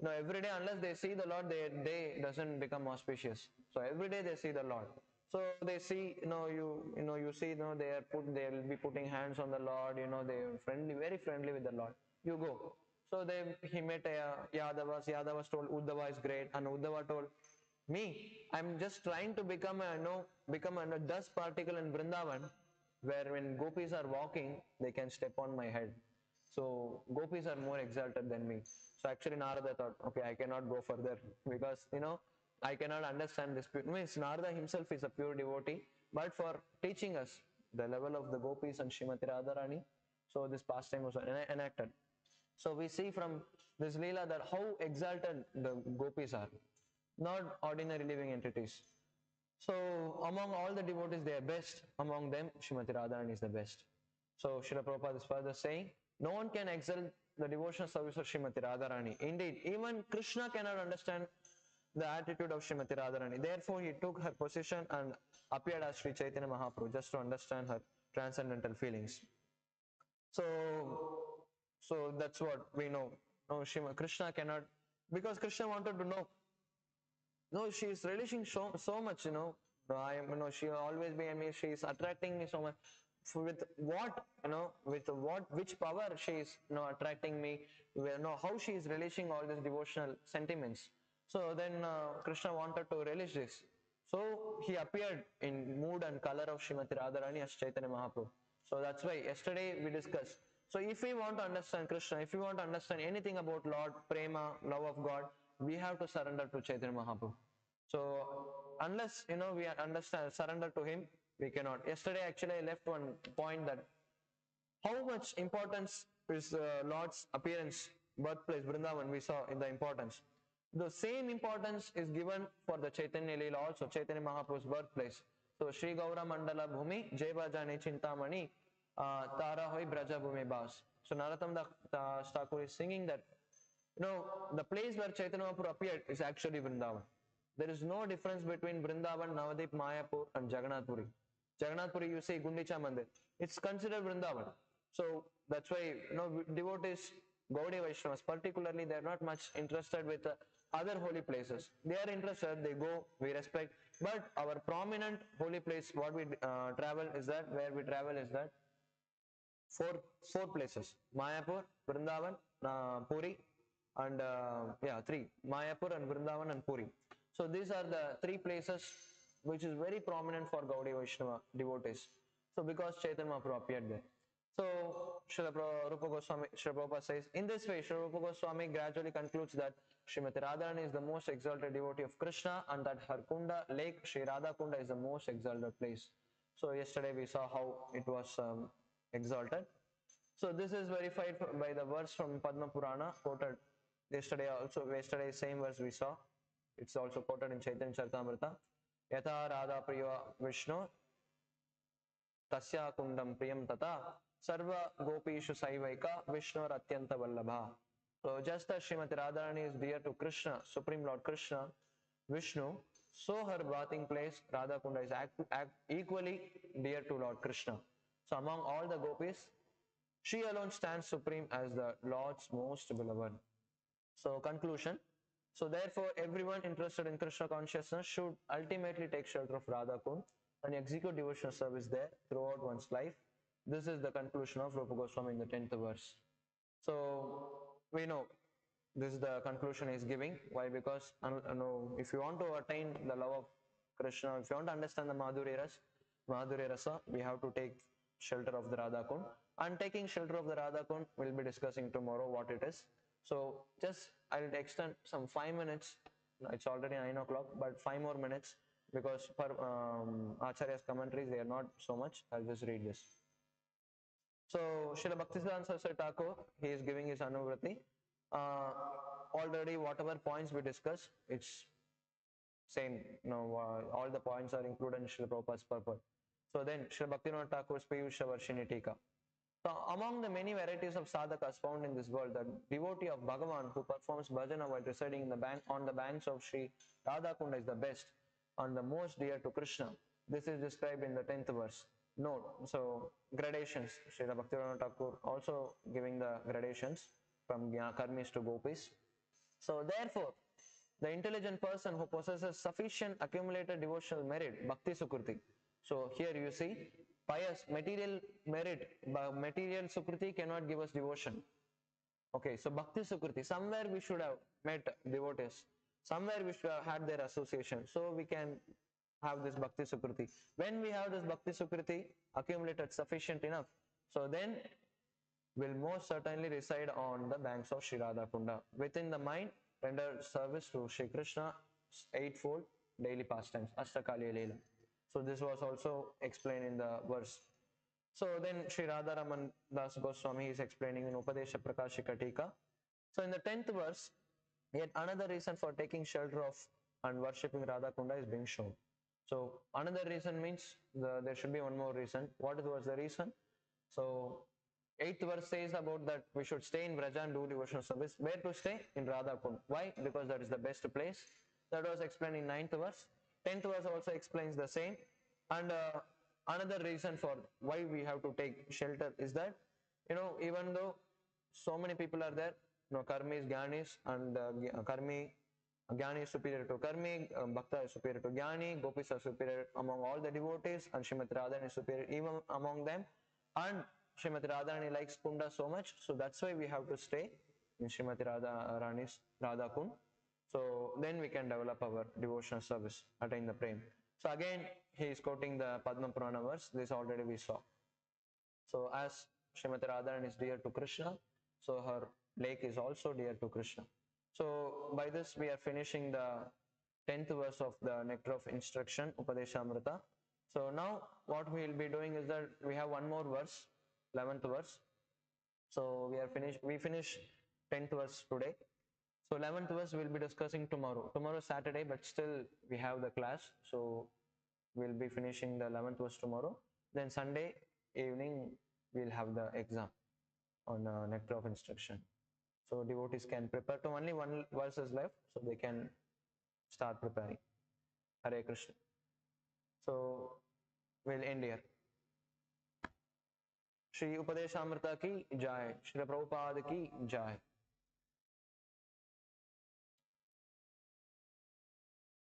every day unless they see the Lord, their day doesn't become auspicious. So every day they see the Lord. So they see, you see, they'll be putting hands on the Lord, they're friendly, very friendly with the Lord. You go. So he met Yadavas. Yadavas told Uddhava is great, and Uddhava told, me, I'm just trying to become a dust particle in Vrindavan, where when Gopis are walking, they can step on my head. So Gopis are more exalted than me. So actually Narada thought, okay, I cannot go further because, I cannot understand this. Means Narada himself is a pure devotee, but for teaching us the level of the Gopis and Srimati Radharani, so this pastime was enacted. So we see from this Leela that how exalted the Gopis are, not ordinary living entities. So among all the devotees, they are best. Among them, Srimati Radharani is the best. So Srila Prabhupada is further saying, no one can excel the devotional service of Srimati Radharani. Indeed, even Krishna cannot understand the attitude of Srimati Radharani. Therefore, he took her position and appeared as Sri Chaitanya Mahaprabhu just to understand her transcendental feelings. So, that's what we know. No, Krishna cannot, because Krishna wanted to know. No, she is relishing so much, she always be, she is attracting me so much. With what, which power she is, attracting me, how she is relishing all these devotional sentiments. So then Krishna wanted to relish this. So he appeared in mood and color of Srimati Radharani as Chaitanya Mahaprabhu. So that's why yesterday we discussed. So if we want to understand Krishna, if we want to understand anything about Lord, Prema, love of God, we have to surrender to Chaitanya Mahaprabhu. So unless we understand, surrender to him, we cannot. Yesterday actually I left one point that how much importance is Lord's appearance, birthplace, Vrindavan, we saw in the importance. The same importance is given for the Chaitanya Leela also, Chaitanya Mahaprabhu's birthplace. So Sri Gaura Mandala Bhumi, Jeva Jani Chintamani, Tara Hoi Braja Bhumi Bas. So Narottam Das Thakur is singing that, the place where Chaitanya Mahaprabhu appeared is actually Vrindavan. There is no difference between Vrindavan, Navadip, Mayapur and Jagannath Puri. Jagannath Puri, you say Gundicha Mandir. It's considered Vrindavan. So that's why, devotees, Gaudiya Vaishnavas particularly, they are not much interested with other holy places. They are interested, they go, we respect, But our prominent holy place, what we travel is that, where we travel is that four places: Mayapur, Vrindavan, Puri, and three: Mayapur and Vrindavan and Puri. So these are the three places which is very prominent for Gaudiya Vaishnava devotees. So because Chaitanya Mahaprabhu appeared there. So Srila Rupa Goswami, Srila Prabhupada says, in this way, Srila Rupa Goswami gradually concludes that Srimati Radharani is the most exalted devotee of Krishna, and that her Kunda, lake Sri Radha Kunda, is the most exalted place. So yesterday we saw how it was exalted. So this is verified by the verse from Padma Purana quoted yesterday also. Yesterday same verse we saw. It's also quoted in Chaitanya Charitamrita. Yatha Radha Priya Vishnu Tasya Kundam Priyam Tata Sarva Gopishu Saivaika Vishnu Atyanta Vallabha. So just as Srimati Radharani is dear to Krishna, Supreme Lord Krishna, Vishnu, so her bathing place Radha Kunda is equally dear to Lord Krishna. So among all the gopis, she alone stands supreme as the Lord's most beloved. So conclusion. So therefore, everyone interested in Krishna consciousness should ultimately take shelter of Radha Kund and execute devotional service there throughout one's life. This is the conclusion of Rupa Goswami in the 10th verse. So we know this is the conclusion he is giving. Why? Because if you want to attain the love of Krishna, if you want to understand the Madhurya Rasa, we have to take shelter of the Radha Kund. And taking shelter of the Radha Kund, we'll be discussing tomorrow what it is. So just I'll extend some 5 minutes. It's already 9 o'clock, but 5 more minutes, because per Acharya's commentaries, they are not so much. I'll just read this. So Srila Bhaktisiddhanta Saraswati Thakur, he is giving his Anuvrati. Already whatever points we discuss, it's same. All the points are included in Srila Prabhupada's purport. So then Srila Bhaktivinoda Thakur's Piyusha Varshini Tika. So among the many varieties of sadhakas found in this world, the devotee of Bhagavan who performs bhajana while residing in on the banks of Sri Radha Kunda is the best and the most dear to Krishna. This is described in the 10th verse. Note, so gradations. Srila Bhaktivinoda Thakur also giving the gradations from Karmis to Gopis. So therefore, the intelligent person who possesses sufficient accumulated devotional merit, Bhakti Sukriti. So here you see, pious material merit, material Sukriti cannot give us devotion. Okay, so Bhakti Sukriti, somewhere we should have met devotees, somewhere we should have had their association, so we can have this Bhakti Sukriti. When we have this Bhakti Sukriti accumulated sufficient enough, so then will most certainly reside on the banks of Sri Radha Kunda. Within the mind, render service to Sri Krishna eightfold daily pastimes, Ashtakaliya Leela. So this was also explained in the verse. So then Sri Radharaman Das Goswami is explaining in Upadesha Prakashika Tika. So in the 10th verse, yet another reason for taking shelter of and worshipping Radha Kunda is being shown. So another reason means there should be one more reason. What was the reason? So 8th verse says about that we should stay in Vraja and do devotional service. Where to stay? In Radha Kund. Why? Because that is the best place. That was explained in 9th verse. 10th verse also explains the same. And another reason for why we have to take shelter is that, even though so many people are there, Karmis, Gyanis, and Karmi, Jnani is superior to Karmi, Bhakta is superior to Jnani, Gopis are superior among all the devotees, and Srimati Radharani is superior even among them. And Srimati Radharani likes Kunda so much, so that's why we have to stay in Srimati Radharani's Radha Kund. So then we can develop our devotional service, attain the prem. So again, he is quoting the Padma Purana verse, this already we saw. So as Srimati Radharani is dear to Krishna, so her lake is also dear to Krishna. So by this we are finishing the 10th verse of the Nectar of Instruction, Upadeshamrita. So now what we will be doing is that we have one more verse, 11th verse. So we finish 10th verse today. So 11th verse we will be discussing tomorrow. Tomorrow is Saturday, but still we have the class. So we'll be finishing the 11th verse tomorrow. Then Sunday evening we'll have the exam on Nectar of Instruction. So devotees can prepare. To only one verse is left, so they can start preparing. Hare Krishna. So we'll end here. Shri Upadeshamrita ki jai. Shri Prabhupada ki jai.